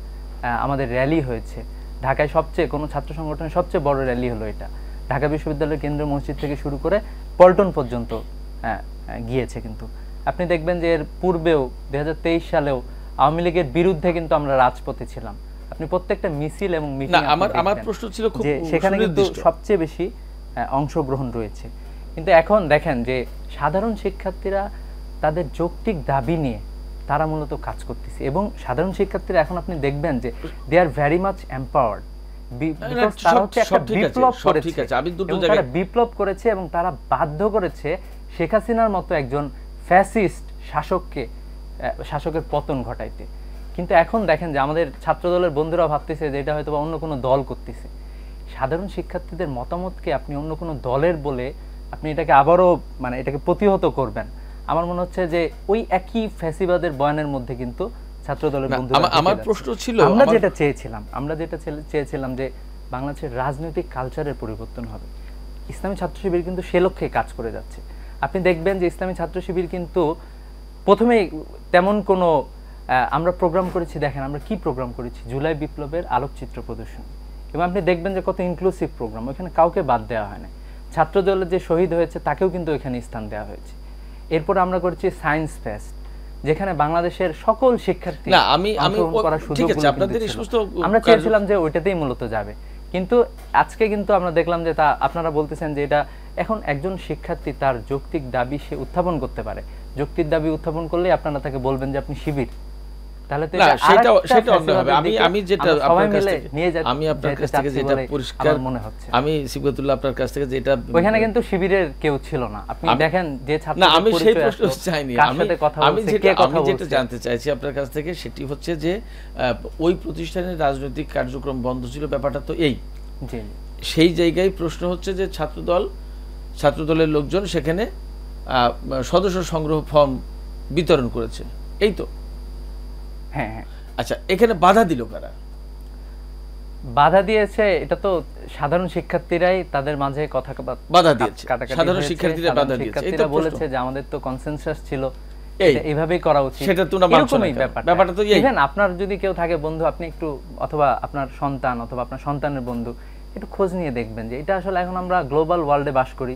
আমাদের র্যালি হয়েছে ঢাকায়, কোনো ছাত্র সংগঠনের সবচেয়ে বড় র্যালি হলো এটা। ঢাকা বিশ্ববিদ্যালয়ের কেন্দ্রীয় মসজিদ থেকে শুরু করে পল্টন পর্যন্ত গিয়েছে। কিন্তু আপনি দেখবেন যে এর পূর্বেও 2023 সালেও আওয়ামী লীগের বিরুদ্ধে কিন্তু আমরা রাজপথে ছিলাম। আপনি প্রত্যেকটা মিছিল এবং মিটিং, আমার প্রশ্ন ছিল খুব সেখানে কিন্তু সবচেয়ে বেশি অংশগ্রহণ রয়েছে। কিন্তু এখন দেখেন যে সাধারণ শিক্ষার্থীরা তাদের যৌক্তিক দাবি নিয়ে তারা মূলত কাজ করতেছে, এবং সাধারণ শিক্ষার্থীরা এখন আপনি দেখবেন যে দে আর ভেরি মাচ এম্পাওয়ার্ড, তারা হচ্ছে একটা বিপ্লব করেছে, তারা বিপ্লব করেছে এবং তারা বাধ্য করেছে শেখ হাসিনার মতো একজন ফ্যাসিস্ট শাসকের পতন ঘটাইতে। কিন্তু এখন দেখেন যে আমাদের ছাত্রদলের বন্ধুরা ভাবতেছে যে এটা হয়তো অন্য কোনো দল করতেছে। সাধারণ শিক্ষার্থীদের মতামতকে আপনি অন্য কোনো দলের বলে আপনি এটাকে আবারও এটাকে প্রতিহত করবেন, আমার মনে হচ্ছে যে ওই একই ফ্যাসিবাদের বয়ানের মধ্যে কিন্তু ছাত্রদলের বন্ধুরা। আমার প্রশ্ন ছিল, আমরা যেটা চেয়েছিলাম যে বাংলাদেশের রাজনৈতিক কালচারের পরিবর্তন হবে। ইসলামী ছাত্র শিবির কিন্তু সে লক্ষ্যে কাজ করে যাচ্ছে। আপনি দেখবেন যে ইসলামী ছাত্র শিবির কিন্তু প্রথমেই তেমন কোনো আমরা প্রোগ্রাম করেছি, দেখেন আমরা কি প্রোগ্রাম করেছি, জুলাই বিপ্লবের আলোকচিত্র প্রদর্শন, এবং আপনি দেখবেন যে কত ইনক্লুসিভ প্রোগ্রাম, ওইখানে কাউকে বাদ দেওয়া হয় না। ছাত্রদলের যে শহীদ হয়েছে তাকেও কিন্তু ওইখানে স্থান দেওয়া হয়েছে। এরপর আমরা করেছি সায়েন্স ফেস্ট, যেখানে বাংলাদেশের সকল শিক্ষার্থী আমরা চেয়েছিলাম যে ওইটাতেই মূলত যাবে। কিন্তু আজকে কিন্তু আমরা দেখলাম যে তা আপনারা বলতেছেন যে এটা এখন একজন শিক্ষার্থী তার যৌক্তিক দাবি সে উত্থাপন করতে পারে, যৌক্তিক দাবি উত্থাপন করলে আপনারা তাকে বলবেন যে আপনি শিবির, তাহলে তো সেটা অন্য হবে। আমি যেটা আপনার কাছ থেকে যেটা পরিষ্কার মনে হচ্ছে, আমি সিবগাতুল্লাহ আপনার কাছ থেকে যেটা, ওখানে কিন্তু শিবিরের কেউ ছিল না। আপনি দেখেন যে ছাত্র, না আমি সেই প্রশ্ন চাইনি, আমি যেটা জানতে চাইছি আপনার কাছ থেকে সেটি হচ্ছে যে ওই প্রতিষ্ঠানের রাজনৈতিক কার্যক্রম বন্ধ ছিল, ব্যাপারটা তো এই। সেই জায়গায় প্রশ্ন হচ্ছে যে ছাত্রদলের লোকজন সেখানে সদস্য সংগ্রহ ফর্ম বিতরণ করেছে, এই তো? হ্যাঁ। আচ্ছা, এখানে বাধা দিল কারা? বাধা দিয়েছে এটা তো সাধারণ শিক্ষার্থীরাই তাদের মাঝে কথা বাধা দিয়েছে, সাধারণ শিক্ষার্থীরা বাধা দিয়েছে, এটা বলেছে যে আমাদের তো কনসেনসাস ছিল এইভাবেই করা উচিত, সেটা তো না মানছই। ব্যাপারটা তো এই, আপনার যদি কেউ থাকে বন্ধু, আপনি একটু অথবা আপনার সন্তান অথবা আপনার সন্তানের বন্ধু একটু খোঁজ নিয়ে দেখবেন যে এটা আসলে এখন আমরা গ্লোবাল ওয়ার্ল্ডে বাস করি,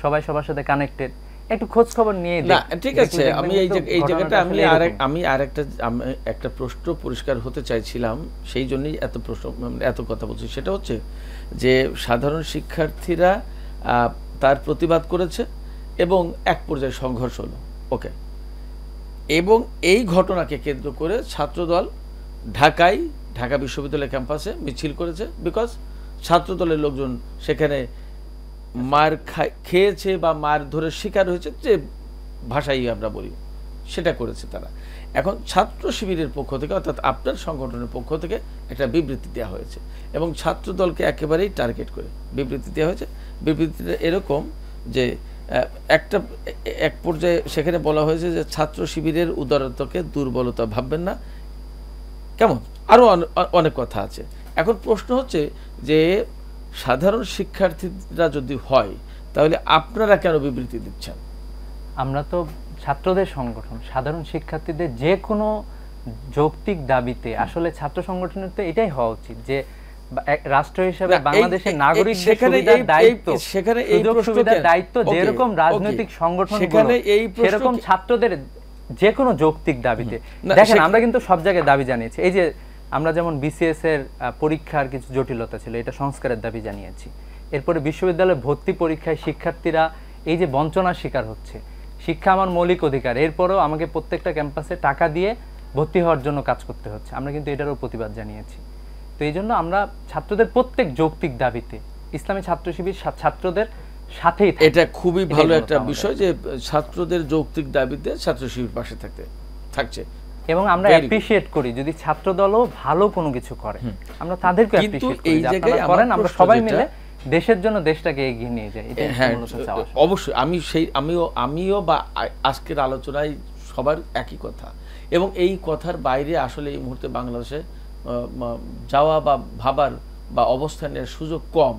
সবাই সবার সাথে কানেক্টেড, একটু খোঁজ খবর নিয়ে না ঠিক আছে। আমি এই জায়গাটা আমি একটা প্রশ্ন পরিষ্কার হতে চাইছিলাম, সেই জন্যই এত কথা বলছি। সেটা হচ্ছে যে সাধারণ শিক্ষার্থীরা তার প্রতিবাদ করেছে এবং এক পর্যায়ে সংঘর্ষ হলো, ওকে, এবং এই ঘটনাকে কেন্দ্র করে ছাত্রদল ঢাকা বিশ্ববিদ্যালয় ক্যাম্পাসে মিছিল করেছে, বিকজ ছাত্রদলের লোকজন সেখানে মার খেয়েছে বা মার ধরে শিকার হয়েছে, যে ভাষাই আমরা বলি, সেটা করেছে তারা। এখন ছাত্র শিবিরের পক্ষ থেকে, অর্থাৎ আপনার সংগঠনের পক্ষ থেকে একটা বিবৃতি দেওয়া হয়েছে এবং ছাত্রদলকে একেবারেই টার্গেট করে বিবৃতি দেওয়া হয়েছে। বিবৃতিটা এরকম যে এক পর্যায়ে সেখানে বলা হয়েছে যে ছাত্র শিবিরের উদারতাকে দুর্বলতা ভাববেন না, কেমন, আরও অনেক কথা আছে। এখন প্রশ্ন হচ্ছে যে সাধারণ শিক্ষার্থীরা যদি হয় তাহলে আপনারা কেন বিবৃতি দিচ্ছেন? আমরা তো ছাত্রদের সংগঠন, সাধারণ শিক্ষার্থীদের যে কোনো যৌক্তিক দাবিতে আসলে ছাত্র সংগঠনের তো এটাই হওয়া উচিত যে রাষ্ট্র হিসেবে বাংলাদেশের নাগরিকদের সুবিধার দায়িত্ব, সেখানে এই সুবিধার দায়িত্ব যেরকম রাজনৈতিক সংগঠন, সেরকম ছাত্রদের যে কোনো যৌক্তিক দাবিতে। দেখেন আমরা কিন্তু সব জায়গায় দাবি জানিয়েছি, এই যে আমরা যেমন বিসিএস এর পরীক্ষার কিছু জটিলতা ছিল, এটা সংস্কারের দাবি জানিয়েছি। এরপরে বিশ্ববিদ্যালয়ে ভর্তি পরীক্ষায় শিক্ষার্থীরা এই যে বঞ্চনার শিকার হচ্ছে, শিক্ষা আমার মৌলিক অধিকার, এরপরেও আমাকে প্রত্যেকটা ক্যাম্পাসে টাকা দিয়ে ভর্তি হওয়ার জন্য কাজ করতে হচ্ছে, আমরা কিন্তু এটারও প্রতিবাদ জানিয়েছি। তো এই জন্য আমরা ছাত্রদের প্রত্যেক যৌক্তিক দাবিতে ইসলামী ছাত্র শিবির ছাত্রদের সাথেই, এটা খুবই ভালো একটা বিষয় যে ছাত্রদের যৌক্তিক দাবিতে ছাত্র শিবির পাশে থাকছে, এবং আমরা অ্যাপ্রিশিয়েট করি যদি ছাত্রদলও ভালো কোনো কিছু করে, আমরা তাদেরকে অ্যাপ্রিশিয়েট করি যে আপনারা করেন, আমরা সবাই মিলে দেশের জন্য দেশটাকে এগিয়ে নিয়ে যাই। হ্যাঁ অবশ্যই, আমিও বা আজকের আলোচনায় সবার একই কথা, এবং এই কথার বাইরে আসলে এই মুহূর্তে বাংলাদেশে যাওয়া বা ভাবার বা অবস্থানের সুযোগ কম,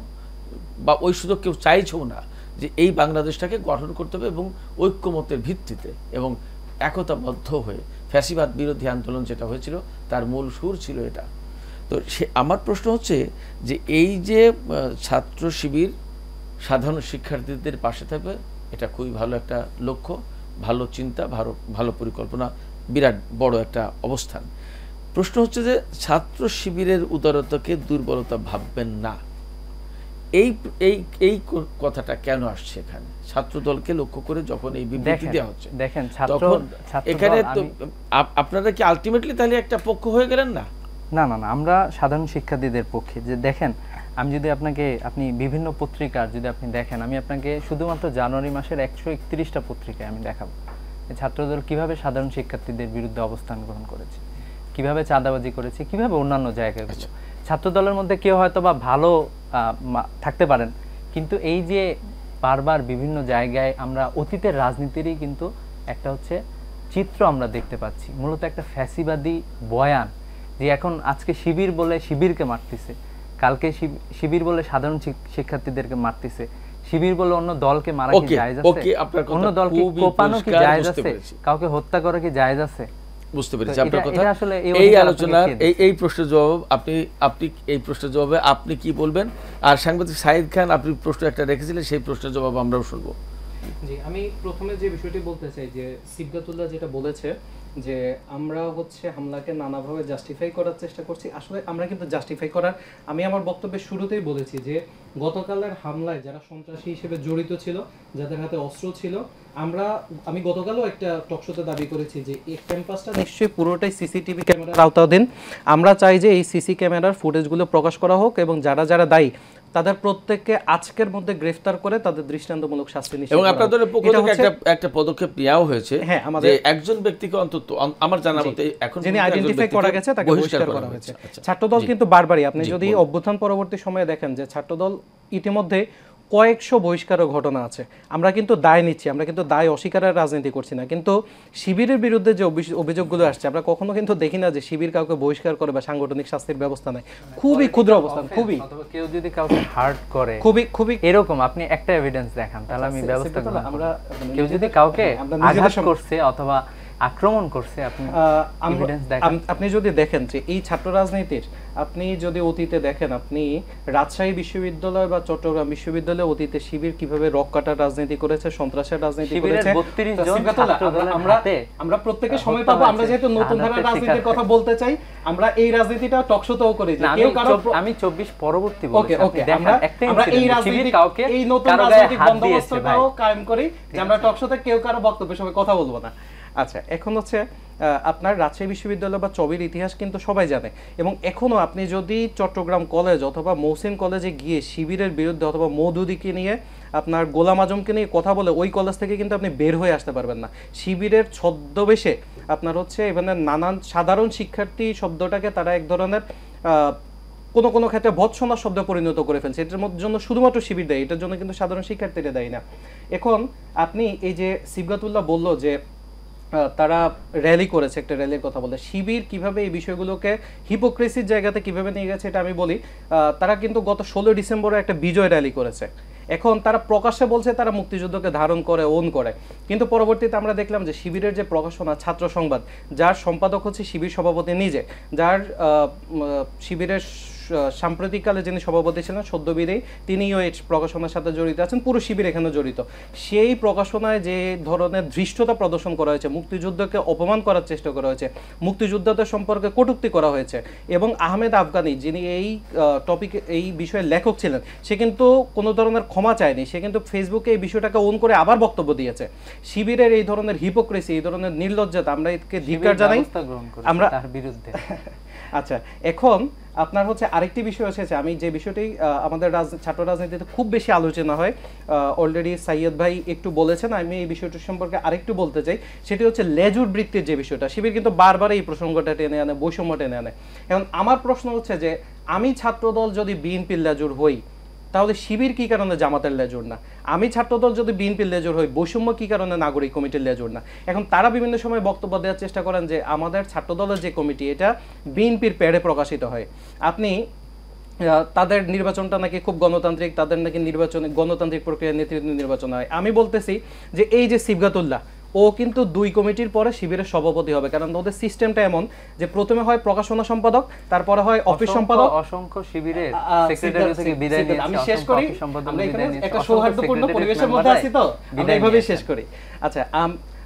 বা ওই সুযোগ কেউ চাইছেও না, যে এই বাংলাদেশটাকে গঠন করতে হবে এবং ঐক্যমতের ভিত্তিতে, এবং একতাবদ্ধ হয়ে ফ্যাসিবাদ বিরোধী আন্দোলন যেটা হয়েছিল তার মূল সুর ছিল এটা। তো আমার প্রশ্ন হচ্ছে যে এই যে ছাত্র শিবির সাধারণ শিক্ষার্থীদের পাশে থাকবে, এটা খুবই ভালো একটা লক্ষ্য, ভালো চিন্তা, ভালো পরিকল্পনা, বিরাট বড় একটা অবস্থান। প্রশ্ন হচ্ছে যে ছাত্র শিবিরের উদারতাকে দুর্বলতা ভাববেন না, এই এই এই কথাটা কেন আসছে এখানে ছাত্র দলকে লক্ষ্য করে যখন এই বিবৃতি দেওয়া হচ্ছে? দেখেন তখন এখানে তো আপনারা কি আলটিমেটলি তাহলে একটা পক্ষ হয়ে গেলেন না? না না না, আমরা সাধারণ শিক্ষার্থীদের পক্ষে। যে দেখেন, আমি যদি আপনি বিভিন্ন পত্রিকার যদি আপনি দেখেন, আমি আপনাকে শুধুমাত্র জানুয়ারি মাসের 131টা পত্রিকায় আমি দেখাবো ছাত্রদল কিভাবে সাধারণ শিক্ষার্থীদের বিরুদ্ধে অবস্থান গ্রহণ করেছে, কিভাবে চাঁদাবাজি করেছে, কিভাবে অন্যান্য জায়গায়। ছাত্রদলের মধ্যে কেউ হয়তো বা ভালো থাকতে পারেন, কিন্তু এই যে বারবার বিভিন্ন জায়গায় আমরা অতীতের রাজনীতিরই কিন্তু একটা হচ্ছে চিত্র আমরা দেখতে পাচ্ছি, মূলত একটা ফ্যাসিবাদী বয়ান, যে এখন আজকে শিবির বলে শিবিরকে মারতেছে, কালকে শিবির বলে সাধারণ শিক্ষার্থীদেরকে মারতেছে, শিবির বলে অন্য দলকে মারা কি জায়েজ আছে? অন্য দলকে কোপানো কি জায়েজ আছে? কাউকে হত্যা করা কি জায়েজ আছে? বুঝতে পেরেছি আপনার কথা। এই আলোচনার এই প্রশ্নের জবাব আপনি এই প্রশ্নের জবাবে আপনি কি বলবেন? আর সাংবাদিক সাইদ খান, আপনি প্রশ্ন একটা রেখেছিলেন, সেই প্রশ্নের জবাব আমরাও শুনবো। জি, আমি প্রথমে যে বিষয়টি বলতে চাই যে সিবগাতুল্লাহ যেটা বলেছে যে আমরা হচ্ছে হামলাকে নানাভাবে জাস্টিফাই করার চেষ্টা করছি, আসলে আমরা কিন্তু জাস্টিফাই করার, আমি আমার বক্তব্যের শুরুতেই বলেছি যে গতকালের হামলায় যারা সন্ত্রাসী হিসেবে জড়িত ছিল, যাদের হাতে অস্ত্র ছিল, আমি গতকালও একটা টকশোতে দাবি করেছি যে এই ক্যাম্পাসটা নিশ্চয়ই পুরোটাই সিসিটিভি ক্যামেরার আওতাধীন। আমরা চাই যে এই সিসি ক্যামেরার ফুটেজগুলো প্রকাশ করা হোক এবং যারা যারা দায়ী তাদের প্রত্যেককে আজকের মধ্যে গ্রেফতার করে তাদের দৃষ্টান্তমূলক শাস্তি নিশ্চিত করা। এবং আপনাদের পক্ষ থেকে একটা পদক্ষেপ নেওয়া হয়েছে, হ্যাঁ, আমাদের একজন ব্যক্তিকে অন্তত আমার জানা মতে এখন যিনি আইডেন্টিফাই করা গেছে তাকে বহিষ্কার করা হয়েছে। ছাত্রদল কিন্তু বারবারই, আপনি যদি অভ্যুত্থান পরবর্তী সময়ে দেখেন যে ছাত্রদল ইতিমধ্যে কয়েকশো বহিষ্কারের ঘটনা আছে। আমরা কিন্তু দায় নিচ্ছি, আমরা কিন্তু দায় অস্বীকারের রাজনীতি করছি না, কিন্তু শিবিরের বিরুদ্ধে যে অভিযোগগুলো আসছে আমরা কখনো কিন্তু দেখি না যে শিবির কাউকে বহিষ্কার করে বা সাংগঠনিক শাস্তির ব্যবস্থা নেয়। খুবই ক্ষুদ্র অবস্থান, খুবই কেউ যদি কাউকে হার্ট করে খুবই এরকম আপনি একটা এভিডেন্স দেখান, তাহলে আমি ব্যবস্থা করব। আমরা কেউ যদি কাউকে আঘাত করছে অথবা আক্রমণ করছে, আপনি যদি দেখেন যে এই ছাত্র রাজনীতির, আপনি যদি অতীতে দেখেন, আপনি রাজশাহী বিশ্ববিদ্যালয় বা চট্টগ্রাম বিশ্ববিদ্যালয়ে অতীতে শিবির কিভাবে রক কাটার রাজনীতি করেছে, সন্ত্রাসের রাজনীতি করেছে, আমরা প্রত্যেককে সময় পাবো। আমরা যেহেতু নতুন ধারার রাজনীতির কথা বলতে চাই, আমরা এই রাজনীতিটা টকশোতেও করি যে কেউ কারো, আমি 24 পরবর্তী বলছি, আমরা এই রাজনীতি কাউকে এই নতুন রাজনৈতিক বন্দোবস্তটাও কায়েম করি যে আমরা টকশোতে কেউ কারো বক্তব্যের সময় কথা বলবো না। আচ্ছা, এখন হচ্ছে আপনার রাজশাহী বিশ্ববিদ্যালয় বা চবির ইতিহাস কিন্তু সবাই জানে, এবং এখনও আপনি যদি চট্টগ্রাম কলেজ অথবা মহসিন কলেজে গিয়ে শিবিরের বিরুদ্ধে অথবা মৌদুদিকে নিয়ে, আপনার গোলাম আজমকে নিয়ে কথা বলে ওই কলেজ থেকে কিন্তু আপনি বের হয়ে আসতে পারবেন না। শিবিরের ছদ্মবেশে আপনার হচ্ছে এখানে নানান সাধারণ শিক্ষার্থী শব্দটাকে তারা এক ধরনের কোনো কোনো ক্ষেত্রে ভৎসনা শব্দ পরিণত করে ফেলছে। এটার জন্য শুধুমাত্র শিবির দেয়, এটার জন্য কিন্তু সাধারণ শিক্ষার্থীরা দেয় না। এখন আপনি এই যে সিবগাতুল্লাহ বলল যে তারা র্যালি করেছে, একটা র্যালির কথা বলে, শিবির কিভাবে এই বিষয়গুলোকে হিপোক্রেসির জায়গাতে কিভাবে নিয়ে গেছে এটা আমি বলি। তারা কিন্তু গত 16 ডিসেম্বরে একটা বিজয় র্যালি করেছে। এখন তারা প্রকাশ্যে বলছে তারা মুক্তিযুদ্ধকে ধারণ করে, ওন করে, কিন্তু পরবর্তীতে আমরা দেখলাম যে শিবিরের যে প্রকাশনা ছাত্র সংবাদ, যার সম্পাদক হচ্ছে শিবির সভাপতি নিজে, যার শিবিরের সাম্প্রতিককালে যিনি সভাপতি ছিলেন সদ্যবিদেয়ী, তিনিও এই প্রকাশনার সাথে জড়িত আছেন, পুরো শিবির এখানে জড়িত। সেই প্রকাশনায় যে ধরনের ধৃষ্টতা প্রদর্শন করা হয়েছে, মুক্তিযুদ্ধকে অপমান করার চেষ্টা করা হয়েছে, মুক্তিযোদ্ধাদের সম্পর্কে কটূক্তি করা হয়েছে, এবং আহমেদ আফগানি যিনি এই টপিকে এই বিষয়ে লেখক ছিলেন, সে কিন্তু কোনো ধরনের ক্ষমা চায়নি, সে কিন্তু ফেসবুকে এই বিষয়টাকে অন করে আবার বক্তব্য দিয়েছে। শিবিরের এই ধরনের হিপোক্রেসি, এই ধরনের নির্লজ্জতা, আমরা একে ধিক্কার জানাই, আমরা তার বিরুদ্ধে। আচ্ছা, এখন আপনার হচ্ছে আরেকটি বিষয় এসেছে, আমি যে বিষয়টি আমাদের ছাত্র রাজনীতিতে খুব বেশি আলোচনা হয়, অলরেডি সাইয়দ ভাই একটু বলেছেন, আমি এই বিষয়টি সম্পর্কে আরেকটু বলতে চাই, সেটি হচ্ছে লেজুর বৃত্তির যে বিষয়টা। শিবির কিন্তু বারবার এই প্রসঙ্গটা টেনে আনে, বৈষম্য টেনে আনে। এখন আমার প্রশ্ন হচ্ছে যে আমি ছাত্রদল যদি বিএনপির লেজুর হই, তাহলে শিবির কি কারণে জামাতের লেজুর না? আমি ছাত্রদল যদি বিএনপির লেজুর হই, বৈষম্য কি কারণে নাগরিক কমিটির লেজুর না? এখন তারা বিভিন্ন সময় বক্তব্য দেওয়ার চেষ্টা করেন যে আমাদের ছাত্রদলের যে কমিটি, এটা বিএনপির প্যাডে প্রকাশিত হয়, আপনি তাদের নির্বাচনটা নাকি খুব গণতান্ত্রিক, তাদের নাকি নির্বাচনে গণতান্ত্রিক প্রক্রিয়া নেতৃত্ব নির্বাচন হয়। আমি বলতেছি যে এই যে সিবগাতুল্লাহ, ও কিন্তু 2 কমিটির পরে শিবিরের সভাপতি হবে, কারণ ওদের সিস্টেমটা এমন যে প্রথমে হয় প্রকাশনা সম্পাদক, তারপরে হয় অফিস সম্পাদক। অসংখ্য শিবিরের সেক্রেটারি থেকে বিদায় নিয়ে আমি শেষ করি, আমরা এখানে একটা সৌহার্দ্যপূর্ণ পরিবেশের মধ্যে আছি, তো আমরা এইভাবেই শেষ করি। আচ্ছা,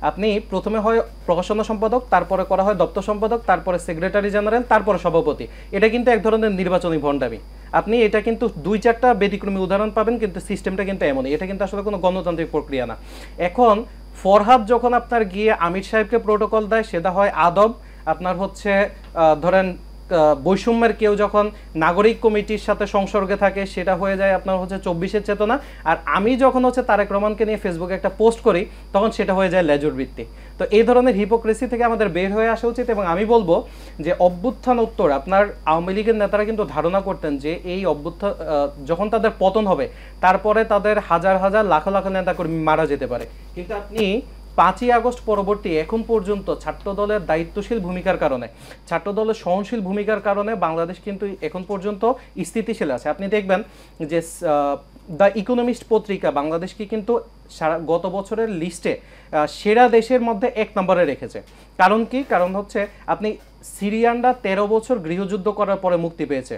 আপনি প্রথমে হয় প্রকাশনা সম্পাদক, তারপরে করা হয় দপ্তর সম্পাদক, তারপরে সেক্রেটারি জেনারেল, তারপরে সভাপতি। এটা কিন্তু এক ধরনের নির্বাচনী ভণ্ডামি। আপনি এটা কিন্তু 2-4টা ব্যতিক্রমী উদাহরণ পাবেন, কিন্তু সিস্টেমটা কিন্তু এমনই। এটা কিন্তু আসলে কোনো গণতান্ত্রিক প্রক্রিয়া না। এখন ফরহাদ যখন আপনার গিয়ে আমির সাহেবকে প্রোটোকল দেয়, সেটা হয় আদব। আপনার হচ্ছে ধরেন বৈষম্যের কেউ যখন নাগরিক কমিটির সাথে সংসর্গে থাকে, সেটা হয়ে যায় আপনার হচ্ছে 24-এর চেতনা। আর আমি যখন হচ্ছে তারেক রহমানকে নিয়ে ফেসবুকে একটা পোস্ট করি, তখন সেটা হয়ে যায় লেজুর বৃত্তি। তো এই ধরনের হিপোক্রেসি থেকে আমাদের বের হয়ে আসা উচিত। এবং আমি বলবো যে অভ্যুত্থান উত্তর আপনার আওয়ামী লীগের নেতারা কিন্তু ধারণা করতেন যে এই অভ্যুত্থান যখন তাদের পতন হবে, তারপরে তাদের হাজার হাজার লাখ লাখ নেতাকর্মী মারা যেতে পারে। কিন্তু আপনি 5ই আগস্ট পরবর্তী এখন পর্যন্ত ছাত্র দলের দায়িত্বশীল ভূমিকার কারণে, ছাত্র দলের সহনশীল ভূমিকার কারণে বাংলাদেশ কিন্তু এখন পর্যন্ত স্থিতিশীল আছে। আপনি দেখবেন যে দ্য ইকোনমিস্ট পত্রিকা বাংলাদেশকে কিন্তু গত বছরের লিস্টে সেরা দেশের মধ্যে 1 নম্বরে রেখেছে। কারণ কি? কারণ হচ্ছে আপনি সিরিয়ানরা 13 বছর গৃহযুদ্ধ করার পরে মুক্তি পেয়েছে।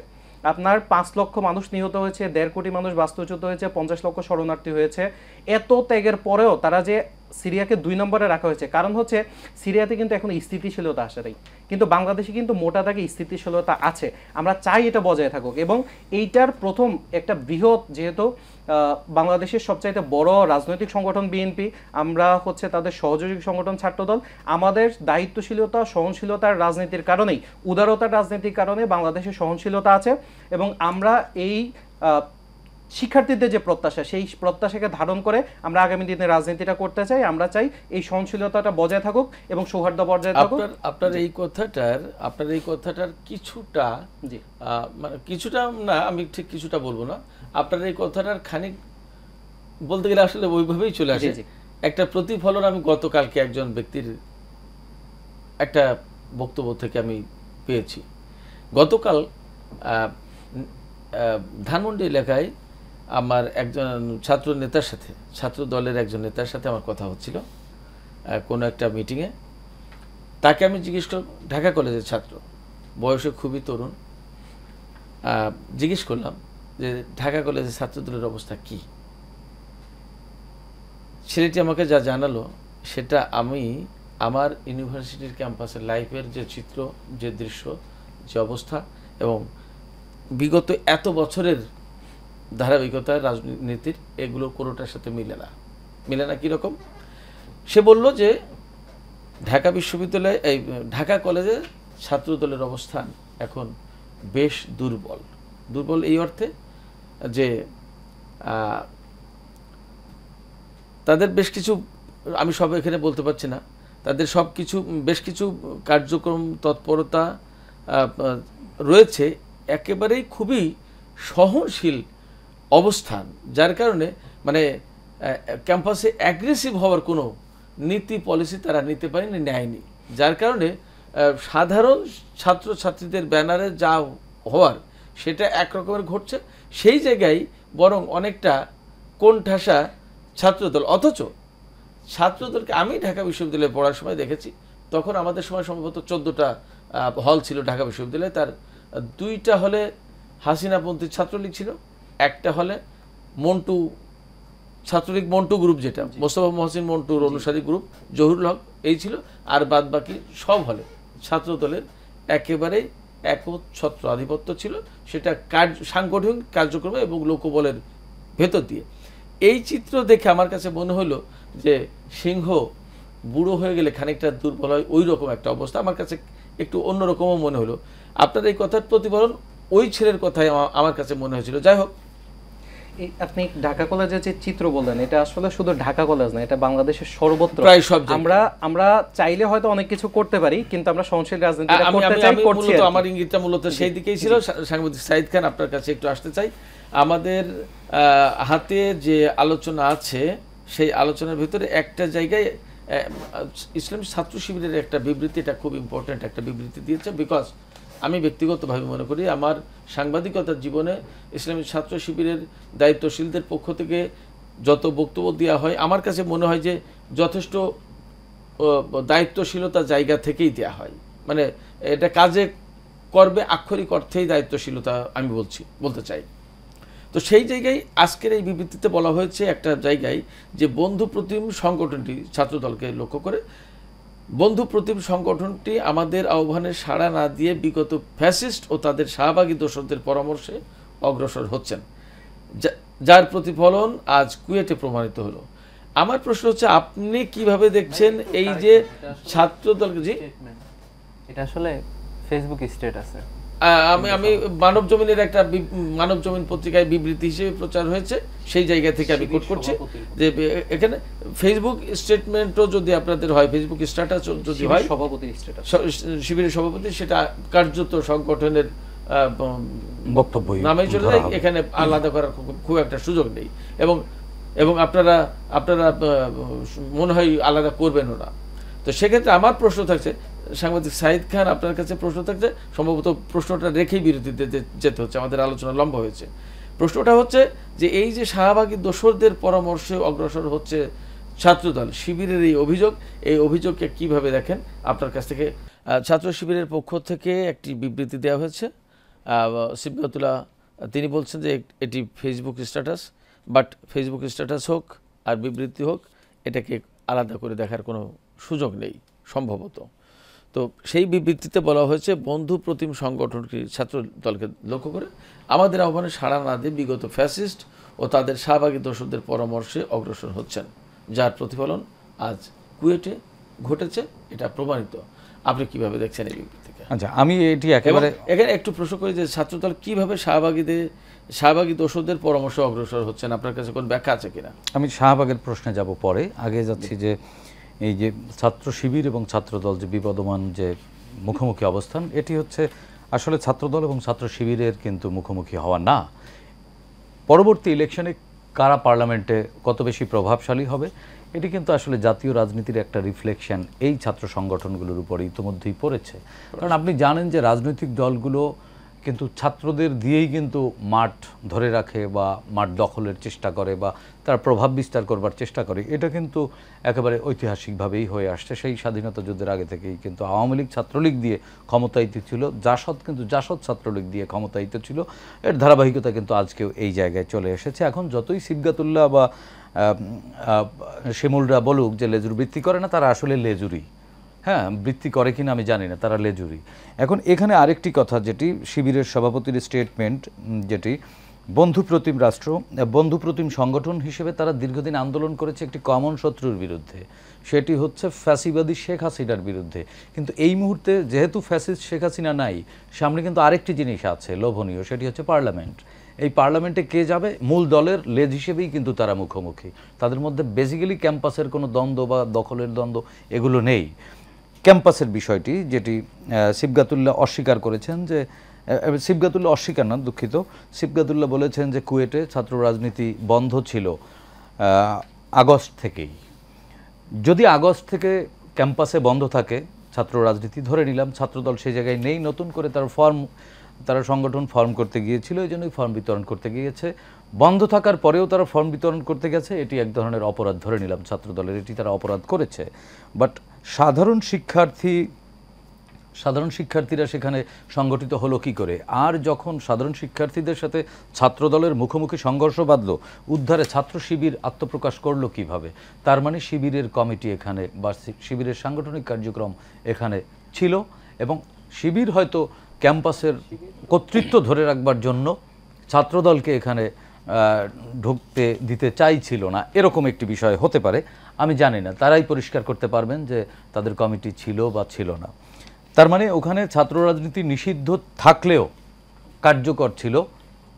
আপনার 5 লক্ষ মানুষ নিহত হয়েছে, 1.5 কোটি মানুষ বাস্তুচ্যুত হয়েছে, 50 লক্ষ শরণার্থী হয়েছে। এত ত্যাগের পরেও তারা যে সিরিয়াকে 2 নম্বরে রাখা হয়েছে, কারণ হচ্ছে সিরিয়াতে কিন্তু এখন স্থিতিশীলতা আসে নাই, কিন্তু বাংলাদেশে কিন্তু মোটা দাগে স্থিতিশীলতা আছে। আমরা চাই এটা বজায় থাকুক। এবং এইটার প্রথম একটা বৃহৎ, যেহেতু বাংলাদেশের সবচাইতে বড় রাজনৈতিক সংগঠন বিএনপি, আমরা হচ্ছে তাদের সহযোগী সংগঠন ছাত্রদল, আমাদের দায়িত্বশীলতা সহনশীলতার রাজনীতির কারণেই, উদারতার রাজনীতির কারণে বাংলাদেশে সহনশীলতা আছে। এবং আমরা এই শিক্ষার্থীদের যে প্রত্যাশা, সেই প্রত্যাশাকে ধারণ করে আমরা আগামী দিনে রাজনীতিটা করতে চাই। আমরা চাই এই সহনশীলতাটা বজায় থাকুক এবং সৌহার্দ্য বজায় থাকুক। আপনার এই কথাটার কিছুটা, মানে কিছুটা না, আমি ঠিক কিছুটা বলবো না, আপনার এই কথাটার খানিক বলতে গেলে আসলে ওইভাবেই চলে আসে। একটা প্রতিফলন আমি গতকালকে একজন ব্যক্তির একটা বক্তব্য থেকে আমি পেয়েছি। গতকাল ধানমন্ডি এলাকায় আমার একজন ছাত্র নেতার সাথে, ছাত্র দলের একজন নেতার সাথে আমার কথা হচ্ছিল কোনো একটা মিটিংয়ে। তাকে আমি জিজ্ঞেস করলাম, ঢাকা কলেজের ছাত্র, বয়সে খুবই তরুণ, জিজ্ঞেস করলাম যে ঢাকা কলেজের ছাত্রদলের অবস্থা কি। ছেলেটি আমাকে যা জানালো সেটা আমি আমার ইউনিভার্সিটির ক্যাম্পাসের লাইফের যে চিত্র, যে দৃশ্য, যে অবস্থা এবং বিগত এত বছরের ধারাবাহিকতা রাজনীতির, এগুলো কোনোটার সাথে মিলে না। কীরকম? সে বলল যে ঢাকা বিশ্ববিদ্যালয়ে, এই ঢাকা কলেজের ছাত্রদলের অবস্থান এখন বেশ দুর্বল এই অর্থে যে তাদের বেশ কিছু, আমি সব এখানে বলতে পারছি না, তাদের সব কিছু, বেশ কিছু কার্যক্রম তৎপরতা রয়েছে, একেবারেই খুবই সহনশীল অবস্থান, যার কারণে মানে ক্যাম্পাসে অ্যাগ্রেসিভ হওয়ার কোনো নীতি পলিসি তারা নিতে পারেনি, নেয়নি। যার কারণে সাধারণ ছাত্রছাত্রীদের ব্যানারে যা হওয়ার সেটা একরকমের ঘটছে, সেই জায়গায় বরং অনেকটা কোণঠাসা ছাত্রদল। অথচ ছাত্রদলকে আমি ঢাকা বিশ্ববিদ্যালয়ে পড়ার সময় দেখেছি, তখন আমাদের সময় সম্ভবত 14টা হল ছিল ঢাকা বিশ্ববিদ্যালয়ে, তার 2টা হলে হাসিনাপন্থী ছাত্রলীগ ছিল, একটা হলে মন্টু ছাত্রলীগ, মন্টু গ্রুপ, যেটা মোস্তফা মহসিন মন্টুর অনুসারী গ্রুপ, জহুরুল হক, এই ছিল। আর বাদ বাকি সব হলে ছাত্রদলের একেবারেই একচ্ছত্র আধিপত্য ছিল, সেটা সাংগঠনিক কার্যক্রমে এবং লোকবলের ভেতর দিয়ে। এই চিত্র দেখে আমার কাছে মনে হলো যে সিংহ বুড়ো হয়ে গেলে খানিকটা দুর্বল হয়, ওই রকম একটা অবস্থা আমার কাছে একটু অন্যরকমও মনে হলো। আপনার এই কথার প্রতিফলন ওই ছেলের কথাই আমার কাছে মনে হয়েছিল। যাই হোক, আপনি ঢাকা কলেজের যে চিত্র বললেন, এটা আসলে শুধু ঢাকা কলেজ না, এটা বাংলাদেশের সর্বত্র, প্রায় সব। আমরা চাইলে হয়তো অনেক কিছু করতে পারি, কিন্তু আমরা সহনশীল রাজনীতিটা করতে চাই, করছি। আমার ইঙ্গিতটা মূলত সেই দিকেই ছিল। সাংবাদিক সাইদ খান, আপনার কাছে একটু আসতে চাই। আমাদের হাতে যে আলোচনা আছে, সেই আলোচনার ভিতরে একটা জায়গায় ইসলামী ছাত্র শিবিরের একটা বিবৃতি, এটা খুব ইম্পর্টেন্ট একটা বিবৃতি দিয়েছে। বিকজ আমি ব্যক্তিগতভাবে মনে করি আমার সাংবাদিকতার জীবনে ইসলামী ছাত্র শিবিরের দায়িত্বশীলদের পক্ষ থেকে যত বক্তব্য দেওয়া হয়, আমার কাছে মনে হয় যে যথেষ্ট দায়িত্বশীলতা জায়গা থেকেই দেয়া হয়, মানে এটা কাজে করবে আক্ষরিক অর্থেই দায়িত্বশীলতা আমি বলতে চাই। তো সেই জায়গায় আজকের এই বিবৃতিতে বলা হয়েছে একটা জায়গায় যে বন্ধু প্রতিম সংগঠনটি ছাত্রদলকে লক্ষ্য করে, বন্ধু প্রতিম সংগঠনটি আমাদের আহ্বানে সাড়া না দিয়ে বিগত ফ্যাসিস্ট ও তাদের শাহবাগী দোসরদের পরামর্শে অগ্রসর হচ্ছেন, যার প্রতিফলন আজ কুয়েটে প্রমাণিত হলো। আমার প্রশ্ন হচ্ছে, আপনি কিভাবে দেখছেন এই যে ছাত্রদলকে? জি, এটা আসলে ফেসবুক স্ট্যাটাসে আমি মানব জমিনের একটা মানব জমিন পত্রিকায় বিবৃতি হিসেবে প্রচার হয়েছে, সেই জায়গা থেকে আমি কোট করছি যে এখানে ফেসবুক স্টেটমেন্টও যদি আপনাদের হয়, ফেসবুক স্ট্যাটাস যদি হয়, সভাপতির স্ট্যাটাস, শিবিরের সভাপতি, সেটা কার্যত সংগঠনের বক্তব্য নামেই চলে যায়, এখানে আলাদা করার খুব একটা সুযোগ নেই, এবং আপনারা মনে হয় আলাদা করবেনও না। তো সেক্ষেত্রে আমার প্রশ্ন থাকছে, সাংবাদিক সাইদ খান আপনার কাছে প্রশ্ন থাকছে, সম্ভবত প্রশ্নটা রেখেই বিরতিতে যেতে হচ্ছে, আমাদের আলোচনা লম্বা হয়েছে। প্রশ্নটা হচ্ছে যে এই যে শাহবাগী দোসরদের পরামর্শে অগ্রসর হচ্ছে ছাত্রদল, শিবিরের এই অভিযোগকে কিভাবে দেখেন? আপনার কাছ থেকে ছাত্র শিবিরের পক্ষ থেকে একটি বিবৃতি দেওয়া হয়েছে। সিবগাতুল্লাহ তিনি বলছেন যে এটি Facebook status, but Facebook status হোক আর বিবৃতি হোক, এটাকে আলাদা করে দেখার কোনো সুযোগ নেই সম্ভবত। তো সেই বিবৃতিতে বলা হয়েছে, বন্ধু প্রতিম সংগঠনটি ছাত্র দলকে লক্ষ্য করে আমাদের আহ্বানে সাড়া না দিয়ে বিগত ফ্যাসিস্ট ও তাদের শাহবাগী দোসরদের পরামর্শে অগ্রসর হচ্ছেন, যার প্রতিফলন আজ কুয়েটে ঘটেছে, এটা প্রমাণিত। আপনি কিভাবে দেখছেন এই বিবৃতিকে? আচ্ছা, আমি এটি একেবারে এখানে একটু প্রশ্ন করি যে ছাত্রদল কিভাবে শাহবাগী দোসরদের পরামর্শে অগ্রসর হচ্ছেন, আপনার কাছে কোন ব্যাখ্যা আছে কিনা? আমি শাহবাগের প্রশ্নে যাব পরে, আগে যাচ্ছি যে এই যে ছাত্র শিবির এবং ছাত্রদল যে বিবদমান যে মুখোমুখি অবস্থান, এটি হচ্ছে আসলে ছাত্রদল এবং ছাত্র শিবিরের কিন্তু মুখোমুখি হওয়া না। পরবর্তী ইলেকশনে কারা পার্লামেন্টে কত বেশি প্রভাবশালী হবে, এটি কিন্তু আসলে জাতীয় রাজনীতির একটা রিফ্লেকশন এই ছাত্র সংগঠনগুলোর উপরে ইতিমধ্যেই পড়েছে। কারণ আপনি জানেন যে রাজনৈতিক দলগুলো কিন্তু ছাত্রদের দিয়েই কিন্তু মাঠ ধরে রাখে বা মাঠ দখলের চেষ্টা করে বা তার প্রভাব বিস্তার করবার চেষ্টা করে, এটা কিন্তু একেবারে ঐতিহাসিকভাবেই হয়ে আসছে। সেই স্বাধীনতা যুদ্ধের আগে থেকেই কিন্তু আওয়ামী লীগ ছাত্রলীগ দিয়ে ক্ষমতায়িত ছিল, জাসদ ছাত্রলীগ দিয়ে ক্ষমতায়িত ছিল, এর ধারাবাহিকতা কিন্তু আজকেও এই জায়গায় চলে এসেছে। এখন যতই সিবগাতুল্লাহ বা শিমুলরা বলুক যে লেজুর বৃত্তি করে না, তারা আসলে লেজুরি, হ্যাঁ, বৃত্তি করে কিনা আমি জানি না, তারা লেজুরি। এখন এখানে আরেকটি কথা, যেটি শিবিরের সভাপতির স্টেটমেন্ট, যেটি বন্ধুপ্রতিম সংগঠন হিসেবে তারা দীর্ঘদিন আন্দোলন করেছে একটি কমন শত্রুর বিরুদ্ধে, সেটি হচ্ছে ফ্যাসিবাদী শেখ হাসিনার বিরুদ্ধে। কিন্তু এই মুহূর্তে যেহেতু ফ্যাসিস্ট শেখ হাসিনা নাই, সামনে কিন্তু আরেকটি জিনিস আছে লোভনীয়, সেটি হচ্ছে পার্লামেন্ট। এই পার্লামেন্টে কে যাবে, মূল দলের লেজ হিসেবেই কিন্তু তারা মুখোমুখি। তাদের মধ্যে বেসিক্যালি ক্যাম্পাসের কোনো দ্বন্দ্ব বা দখলের দ্বন্দ্ব এগুলো নেই। ক্যাম্পাসের বিষয়টি যেটি সিবগাতুল্লাহ অস্বীকার করেছেন, যে সিবগাতুল্লাহ অস্বীকার না, দুঃখিত, সিবগাতুল্লাহ বলেছেন যে কুয়েটে ছাত্র রাজনীতি বন্ধ ছিল আগস্ট থেকেই। যদি আগস্ট থেকে ক্যাম্পাসে বন্ধ থাকে ছাত্র রাজনীতি, ধরে নিলাম ছাত্রদল সেই জায়গায় নেই, নতুন করে তারা সংগঠন ফর্ম করতে গিয়েছিল, এই জন্যই ফর্ম বিতরণ করতে গিয়েছে, বন্ধ থাকার পরেও তারা ফর্ম বিতরণ করতে গেছে, এটি এক ধরনের অপরাধ ধরে নিলাম ছাত্রদলের, এটি তারা অপরাধ করেছে। বাট সাধারণ শিক্ষার্থীরা সেখানে সংগঠিত হলো কি করে? আর যখন সাধারণ শিক্ষার্থীদের সাথে ছাত্রদলের মুখোমুখি সংঘর্ষ বাঁধল, উদ্ধারে ছাত্র শিবির আত্মপ্রকাশ করলো কিভাবে? তার মানে শিবিরের কমিটি এখানে বা শিবিরের সাংগঠনিক কার্যক্রম এখানে ছিল, এবং শিবির হয়তো ক্যাম্পাসের কর্তৃত্ব ধরে রাখবার জন্য ছাত্রদলকে এখানে ঢুকতে দিতে চাইছিল না, এরকম একটি বিষয় হতে পারে, আমি জানি না, তারাই পরিষ্কার করতে পারবেন যে তাদের কমিটি ছিল বা ছিল না। তার মানে ওখানে ছাত্র রাজনীতি নিষিদ্ধ থাকলেও কার্যকর ছিল।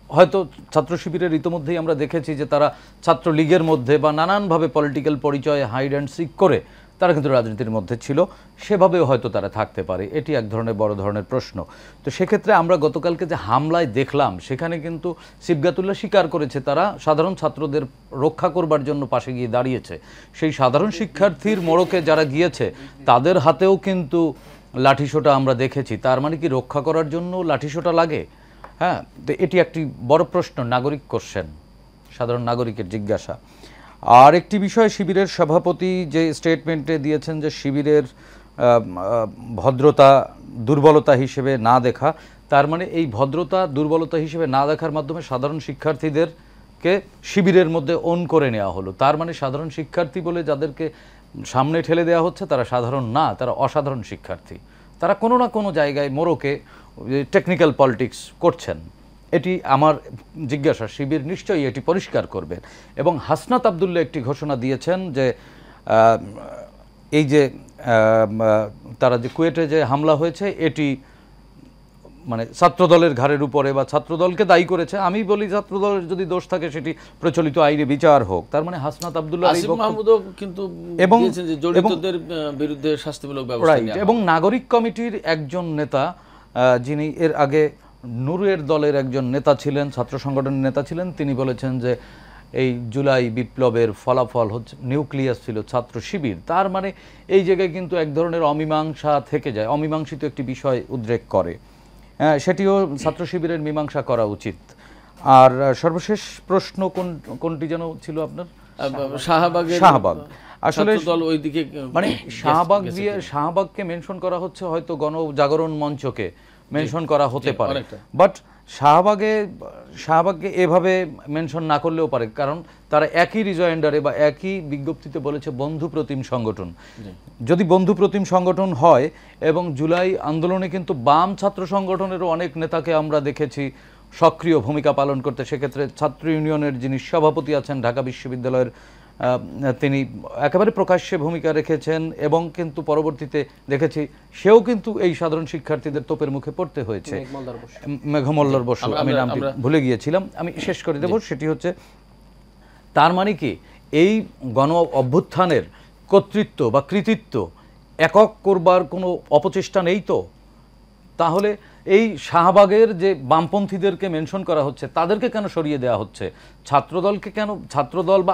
হয়তো ছাত্র শিবিরের ইতিমধ্যেই আমরা দেখেছি যে তারা ছাত্রলীগের মধ্যে বা নানানভাবে পলিটিক্যাল পরিচয়ে হাইড অ্যান্ড সিক করে তারা কিন্তু রাজনীতির মধ্যে ছিল, সেভাবেও হয়তো তারা থাকতে পারে, এটি এক ধরনের বড় ধরনের প্রশ্ন। তো সেক্ষেত্রে আমরা গতকালকে যে হামলায় দেখলাম, সেখানে কিন্তু সিবগাতুল্লাহ স্বীকার করেছে তারা সাধারণ ছাত্রদের রক্ষা করবার জন্য পাশে গিয়ে দাঁড়িয়েছে। সেই সাধারণ শিক্ষার্থীর মোড়কে যারা গিয়েছে তাদের হাতেও কিন্তু লাঠিসোঁটা আমরা দেখেছি। তার মানে কি রক্ষা করার জন্য লাঠিসোঁটা লাগে? হ্যাঁ, তো এটি একটি বড় প্রশ্ন, নাগরিক কোশ্চেন, সাধারণ নাগরিকের জিজ্ঞাসা। আর একটি বিষয় শিবিরের সভাপতি যে স্টেটমেন্টে দিয়েছেন যে শিবিরের ভদ্রতা দুর্বলতা হিসেবে না দেখা, তার মানে এই ভদ্রতা দুর্বলতা হিসেবে না দেখার মাধ্যমে সাধারণ শিক্ষার্থীদেরকে শিবিরের মধ্যে ওন করে নেওয়া হলো। তার মানে সাধারণ শিক্ষার্থী বলে যাদেরকে সামনে ঠেলে দেওয়া হচ্ছে তারা সাধারণ না, তারা অসাধারণ শিক্ষার্থী। তারা কোনো না কোনো জায়গায় মোড়কে টেকনিক্যাল পলিটিক্স করছেন। এটি আমার জিজ্ঞাসা, শিবির নিশ্চয়ই এটি পরিষ্কার করবেন। এবং হাসনাত আবদুল্লাহ একটি ঘোষণা দিয়েছেন যে এই যে তারা যে কুয়েটে যে হামলা হয়েছে এটি মানে ছাত্রদলের ঘাড়ের উপরে বা ছাত্রদলকে দায়ী করেছে। আমি বলি ছাত্রদলের যদি দোষ থাকে সেটি প্রচলিত আইনে বিচার হোক। তার মানে হাসনাত আবদুল্লাহ আসিফ মাহমুদও কিন্তু দিয়েছেন যে জড়িতদের বিরুদ্ধে শাস্তিমূলক ব্যবস্থা নেওয়া হবে। এবং নাগরিক কমিটির একজন নেতা যিনি এর আগে নূরের দলের একজন নেতা ছিলেন, ছাত্র সংগঠনের নেতা ছিলেন, তিনি বলেছেন যে এই জুলাই বিপ্লবের ফলাফল হচ্ছে নিউক্লিয়াস ছিল ছাত্র শিবির। তার মানে এই জায়গায় কিন্তু এক ধরনের অমীমাংসা থেকে যায়, অমীমাংসিত একটি বিষয় উদ্রেক করে। সেটিও ছাত্র শিবিরের মীমাংসা করা উচিত। আর সর্বশেষ প্রশ্ন কোনটি যেন ছিল আপনার? শাহবাগ। আসলে দল ওইদিকে মানে শাহবাগকে মেনশন করা হচ্ছে, হয়তো গণজাগরণ মঞ্চকে মেনশন করা হতে পারে, বাট শাহবাগকে এভাবে মেনশন না করলেও পারে, কারণ তারা একই রিজয়েন্ডারে বা একই বিজ্ঞপ্তিতে বলেছে বন্ধু প্রতিম সংগঠন। যদি বন্ধু প্রতিম সংগঠন হয়, এবং জুলাই আন্দোলনে কিন্তু বাম ছাত্র সংগঠনেরও অনেক নেতাকে আমরা দেখেছি সক্রিয় ভূমিকা পালন করতে, সেক্ষেত্রে ছাত্র ইউনিয়নের যিনি সভাপতি আছেন ঢাকা বিশ্ববিদ্যালয়ের, তিনি একেবারে প্রকাশ্যে ভূমিকা রেখেছেন, এবং কিন্তু পরবর্তীতে দেখেছি সেও কিন্তু এই সাধারণ শিক্ষার্থীদের তোপের মুখে পড়তে হয়েছে। মেঘমল্লার বসু, আমি নামটি ভুলে গিয়েছিলাম, আমি শেষ করে দেব। সেটি হচ্ছে, তার মানে কি এই গণ অভ্যুত্থানের কর্তৃত্ব বা কৃতিত্ব একক করবার কোনো অপচেষ্টা নেই তো? তাহলে এই শাহবাগের যে বামপন্থীদেরকে মেনশন করা হচ্ছে তাদেরকে কেন সরিয়ে দেওয়া হচ্ছে? ছাত্রদলকে কেন, ছাত্রদল বা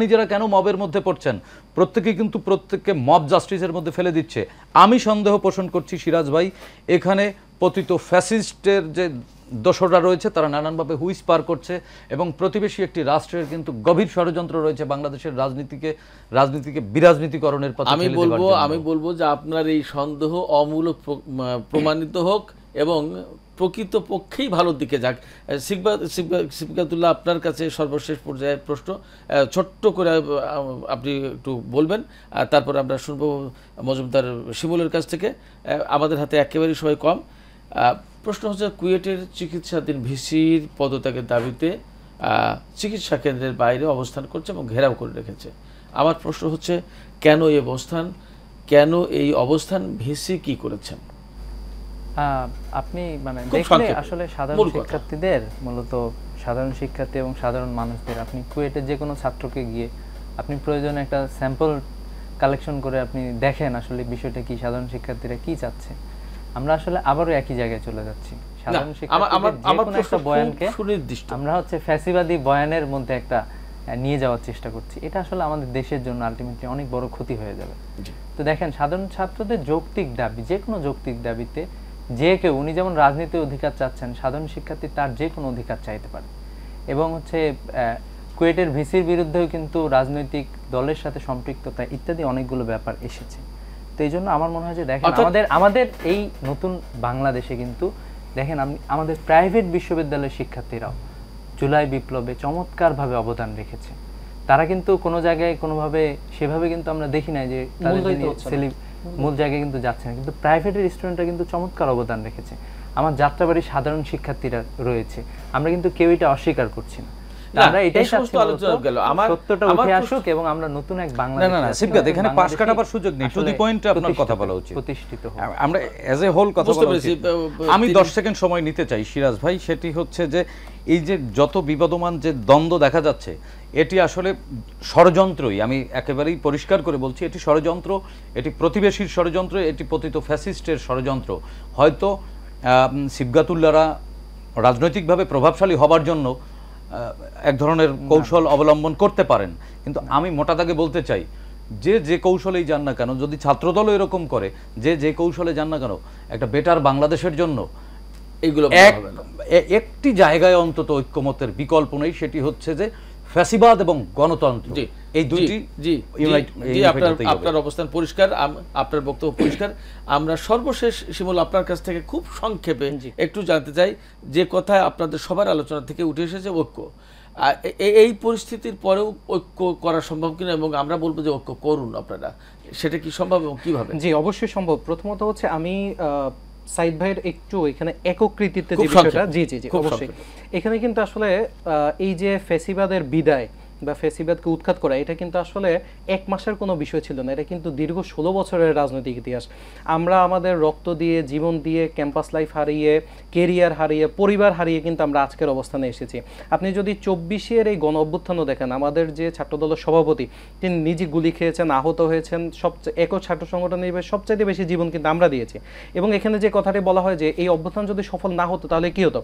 নিজেরা কেন মবের মধ্যে পড়ছেন? প্রত্যেককে মব জাস্টিসের মধ্যে ফেলে দিচ্ছে। আমি সন্দেহ পোষণ করছি সিরাজ ভাই, এখানে পতিত ফ্যাসিস্টের যে দোসররা রয়েছে তারা নানানভাবে হুইস পার করছে, এবং প্রতিবেশী একটি রাষ্ট্রের কিন্তু গভীর ষড়যন্ত্র রয়েছে বাংলাদেশের রাজনীতিকে বিরাজনীতিকরণের পথে ঠেলে দেওয়ার জন্য। আমি বলবো যে আপনার এই সন্দেহ অমূলক প্রমাণিত হোক এবং প্রকৃত পক্ষেই ভালোর দিকে যাক। সিবগাতুল্লাহ, আপনার কাছে সর্বশেষ পর্যায়ে প্রশ্ন, ছোট্ট করে আপনি একটু বলবেন, তারপর আমরা শুনবো মজুমদার শিমুলের কাছ থেকে। আমাদের হাতে একেবারেই সময় কম। প্রশ্ন হচ্ছে, কুয়েটের চিকিৎসাধীন ভিসির পদত্যাগের দাবিতে চিকিৎসা কেন্দ্রের বাইরে অবস্থান করছে এবং ঘেরাও করে রেখেছে। আমার প্রশ্ন হচ্ছে, কেন এই অবস্থান ভিসি কি করেছেন? আপনি মানে দেখলে আসলে সাধারণ শিক্ষার্থীদের, মূলত সাধারণ শিক্ষার্থী এবং সাধারণ মানুষদের, আপনি কুয়েটের যে কোনো ছাত্রকে গিয়ে আপনি প্রয়োজনে একটা স্যাম্পল কালেকশন করে আপনি দেখেন আসলে বিষয়টা কি, সাধারণ শিক্ষার্থীরা কি চাচ্ছে। আমরা আসলে আবারও একই জায়গায় চলে যাচ্ছি। সাধারণ শিক্ষার্থীদের একটা বয়ানকে আমরা হচ্ছে ফ্যাসিবাদী বয়ানের মধ্যে একটা নিয়ে যাওয়ার চেষ্টা করছি। এটা আসলে আমাদের দেশের জন্য আলটিমেটলি অনেক বড় ক্ষতি হয়ে যাবে। তো দেখেন, সাধারণ ছাত্রদের যৌক্তিক দাবি, যে কোনো যৌক্তিক দাবিতে যে কেউ, উনি যেমন রাজনীতির অধিকার চাচ্ছেন, সাধারণ শিক্ষার্থী তার যে কোনো অধিকার চাইতে পারে। এবং হচ্ছে কুয়েটের ভিসির বিরুদ্ধেও কিন্তু রাজনৈতিক দলের সাথে সম্পৃক্ততা ইত্যাদি অনেকগুলো ব্যাপার এসেছে। তো এই জন্য আমার মনে হয় যে দেখেন, আমাদের এই নতুন বাংলাদেশে কিন্তু দেখেন, আমাদের প্রাইভেট বিশ্ববিদ্যালয়ের শিক্ষার্থীরাও জুলাই বিপ্লবে চমৎকারভাবে অবদান রেখেছে। তারা কিন্তু কোনো জায়গায় কোনোভাবে সেভাবে কিন্তু আমরা দেখি নাই যে মূল জায়গায় কিন্তু যাচ্ছে না, কিন্তু প্রাইভেটের স্টুডেন্টরা কিন্তু চমৎকার অবদান রেখেছে। আমার যাত্রাবাড়ির সাধারণ শিক্ষার্থীরা রয়েছে, আমরা কিন্তু কেউ এটা অস্বীকার করছি না। আমরা এটাই চাচ্ছি, সত্যটা উঠে আসুক এবং আমরা নতুন এক বাংলাদেশ। না সিবগাত, এখানে পাশ কাটাবার সুযোগ নেই, টু দি পয়েন্টে আপনার কথা বলা উচিত, প্রতিষ্ঠিত হোক। আমরা এজ এ হোল কথা বলা উচিত। আমি 10 সেকেন্ড সময় নিতে চাই সিরাজ ভাই। সেটি হচ্ছে যে এই যে যত বিবাদমান যে দ্বন্দ্ব দেখা যাচ্ছে, এটি আসলে ষড়যন্ত্রই। আমি একেবারেই পরিষ্কার করে বলছি, এটি ষড়যন্ত্র, এটি প্রতিবেশীর ষড়যন্ত্র, এটি পতিত ফ্যাসিস্টের ষড়যন্ত্র। হয়তো সিবগাতুল্লাহরা রাজনৈতিকভাবে প্রভাবশালী হবার জন্য এক ধরনের কৌশল অবলম্বন করতে পারেন, কিন্তু আমি মোটা দাগে বলতে চাই, যে কৌশলেই যান না কেন, যদি ছাত্রদলও এরকম করে, যে কৌশলে যান না কেন, একটা বেটার বাংলাদেশের জন্য এইগুলো একটি জায়গায় অন্তত ঐক্যমতের বিকল্প নেই, সেটি হচ্ছে যে ফ্যাসিবাদ এবং গণতন্ত্র জি, এই দুটি জি unite- জি unify আপনার করতেই হবে। আপনার অবস্থান পরিষ্কার, আপনার বক্তব্য পরিষ্কার। আমরা সর্বশেষ শিমুল আপনার কাছ থেকে খুব সংক্ষেপে একটু জানতে চাই, যে কথা আপনাদের সবার আলোচনা থেকে উঠে এসেছে ঐক্য, আর এই পরিস্থিতির পরেও ঐক্য করা সম্ভব কিনা, এবং আমরা বলবো যে ঐক্য করুন আপনারা, সেটা কি সম্ভব এবং কিভাবে? জি অবশ্যই সম্ভব। প্রথমত হচ্ছে আমি সাইদ ভাইয়ের একটু এখানে এককৃতিত্বের খুব যে বিষয়টা, সংক্ষেপে, জি জি জি খুব অবশ্যই, সংক্ষেপে। এখানে কিন্তু আসলে এই যে ফেসিবাদের বিদায় বা ফেসিবাদকে উৎখাত করা, এটা কিন্তু আসলে এক মাসের কোনো বিষয় ছিল না, এটা কিন্তু দীর্ঘ 16 বছরের রাজনৈতিক ইতিহাস। আমরা আমাদের রক্ত দিয়ে, জীবন দিয়ে, ক্যাম্পাস লাইফ হারিয়ে, কেরিয়ার হারিয়ে, পরিবার হারিয়ে কিন্তু আমরা আজকের অবস্থানে এসেছি। আপনি যদি 24-এর এই গণ অভ্যুত্থানও দেখেন, আমাদের যে ছাত্রদলের সভাপতি তিনি নিজে গুলি খেয়েছেন, আহত হয়েছেন, সবচেয়ে একই ছাত্র সংগঠনের সবচাইতে বেশি জীবন কিন্তু আমরা দিয়েছি। এবং এখানে যে কথাটি বলা হয় যে এই অভ্যুত্থান যদি সফল না হতো তাহলে কি হতো,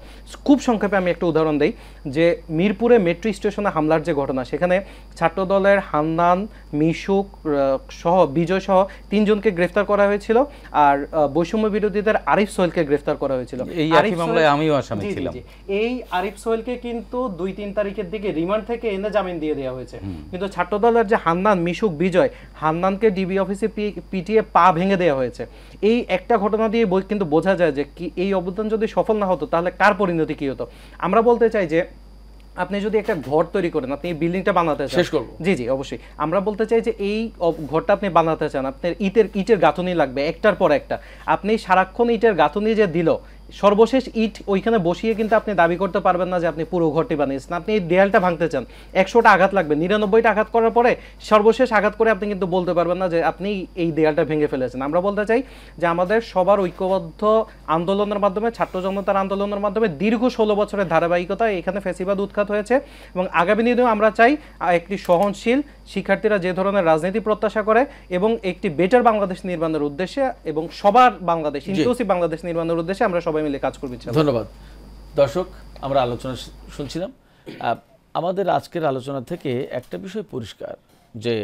খুব সংক্ষেপে আমি একটা উদাহরণ দিই, যে মিরপুরে মেট্রো স্টেশনে হামলার যে ঘটনা, সেখানে ছাত্রদলের হান্নান, মিশুক সহ বিজয় সহ 3 জনকে গ্রেফতার করা হয়েছিল, আর বৈষম্য বিরোধীদের আরিফ সোহেলকে গ্রেফতার করা হয়েছিল। এই আরিফ একই মামলায় সোহেল- আমিও আসামি জি, জি, ছিলাম। জি। এই আরিফ সোহেলকে কিন্তু 2-3 তারিখের দিকে রিমান্ড থেকে এনে জামিন দিয়ে দেওয়া হয়েছে, কিন্তু ছাত্রদলের যে হান্নান, মিশুক, বিজয়, হান্নানকে ডিবি অফিসে পিটিয়ে পা ভেঙে দেওয়া হয়েছে। এই একটা ঘটনা দিয়ে কিন্তু বোঝা যায় যে কি এই অভ্যুত্থান যদি সফল না হতো তাহলে কার পরিণতি কি হতো। আমরা বলতে চাই যে আপনি যদি একটা ঘর তৈরি করেন, আপনি এই বিল্ডিংটা বানাতে চান, শেষ করব। জি জি অবশ্যই, আমরা বলতে চাই যে এই ঘরটা আপনি বানাতে চান, আপনার ইটের গাঁথুনি লাগবে একটার পর একটা। আপনি সারাক্ষণ ইটের গাঁথুনি যে দিল, সর্বশেষ ইট ওইখানে বসিয়ে কিন্তু আপনি দাবি করতে পারবেন না যে আপনি পুরো ঘরটি বানিয়েছেন। আপনি এই দেয়ালটা ভাঙতে চান, 100টা আঘাত লাগবে, 99টা আঘাত করার পরে সর্বশেষ আঘাত করে আপনি কিন্তু বলতে পারবেন না যে আপনি এই দেয়ালটা ভেঙে ফেলেছেন। আমরা বলতে চাই যে আমাদের সবার ঐক্যবদ্ধ আন্দোলনের মাধ্যমে, ছাত্র জনতার আন্দোলনের মাধ্যমে দীর্ঘ 16 বছরের ধারাবাহিকতা এখানে ফ্যাসিবাদ উৎখাত হয়েছে, এবং আগামী দিনেও আমরা চাই একটি সহনশীল, শিক্ষার্থীরা যে ধরনের রাজনীতি প্রত্যাশা করে এবং একটি বেটার বাংলাদেশ নির্মাণের উদ্দেশ্যে এবং সবার বাংলাদেশ, ইনক্লুসিভ বাংলাদেশ নির্মাণের উদ্দেশ্যে আমরা সবাই মিলে কাজ করব ইনশাআল্লাহ। ধন্যবাদ। দর্শক, আমরা আলোচনা শুনছিলাম। আমাদের আজকের আলোচনা থেকে একটা বিষয় পরিষ্কার, যে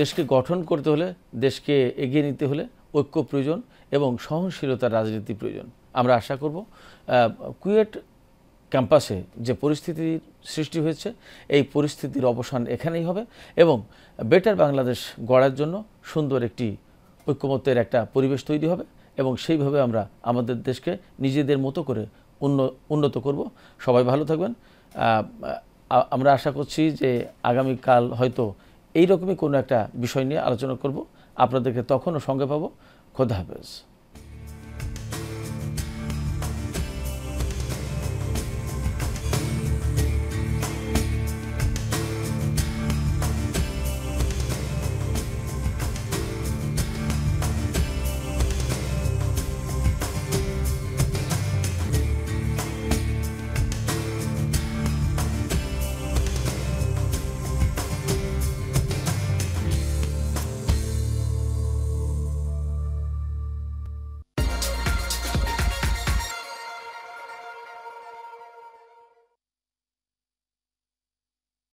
দেশকে গঠন করতে হলে, দেশকে এগিয়ে নিতে হলে ঐক্য প্রয়োজন এবং সহনশীলতার রাজনীতি প্রয়োজন। আমরা আশা করব কুয়েট ক্যাম্পাসে যে পরিস্থিতির সৃষ্টি হয়েছে, এই পরিস্থিতির অবসান এখানেই হবে এবং বেটার বাংলাদেশ গড়ার জন্য সুন্দর একটি ঐক্যমত্যের একটা পরিবেশ তৈরি হবে, এবং সেইভাবে আমরা আমাদের দেশকে নিজেদের মতো করে উন্নত করব। সবাই ভালো থাকবেন। আমরা আশা করছি যে আগামীকাল হয়তো এইরকমই কোনো একটা বিষয় নিয়ে আলোচনা করব। আপনাদেরকে তখনও সঙ্গে পাবো। খোদা হাফেজ।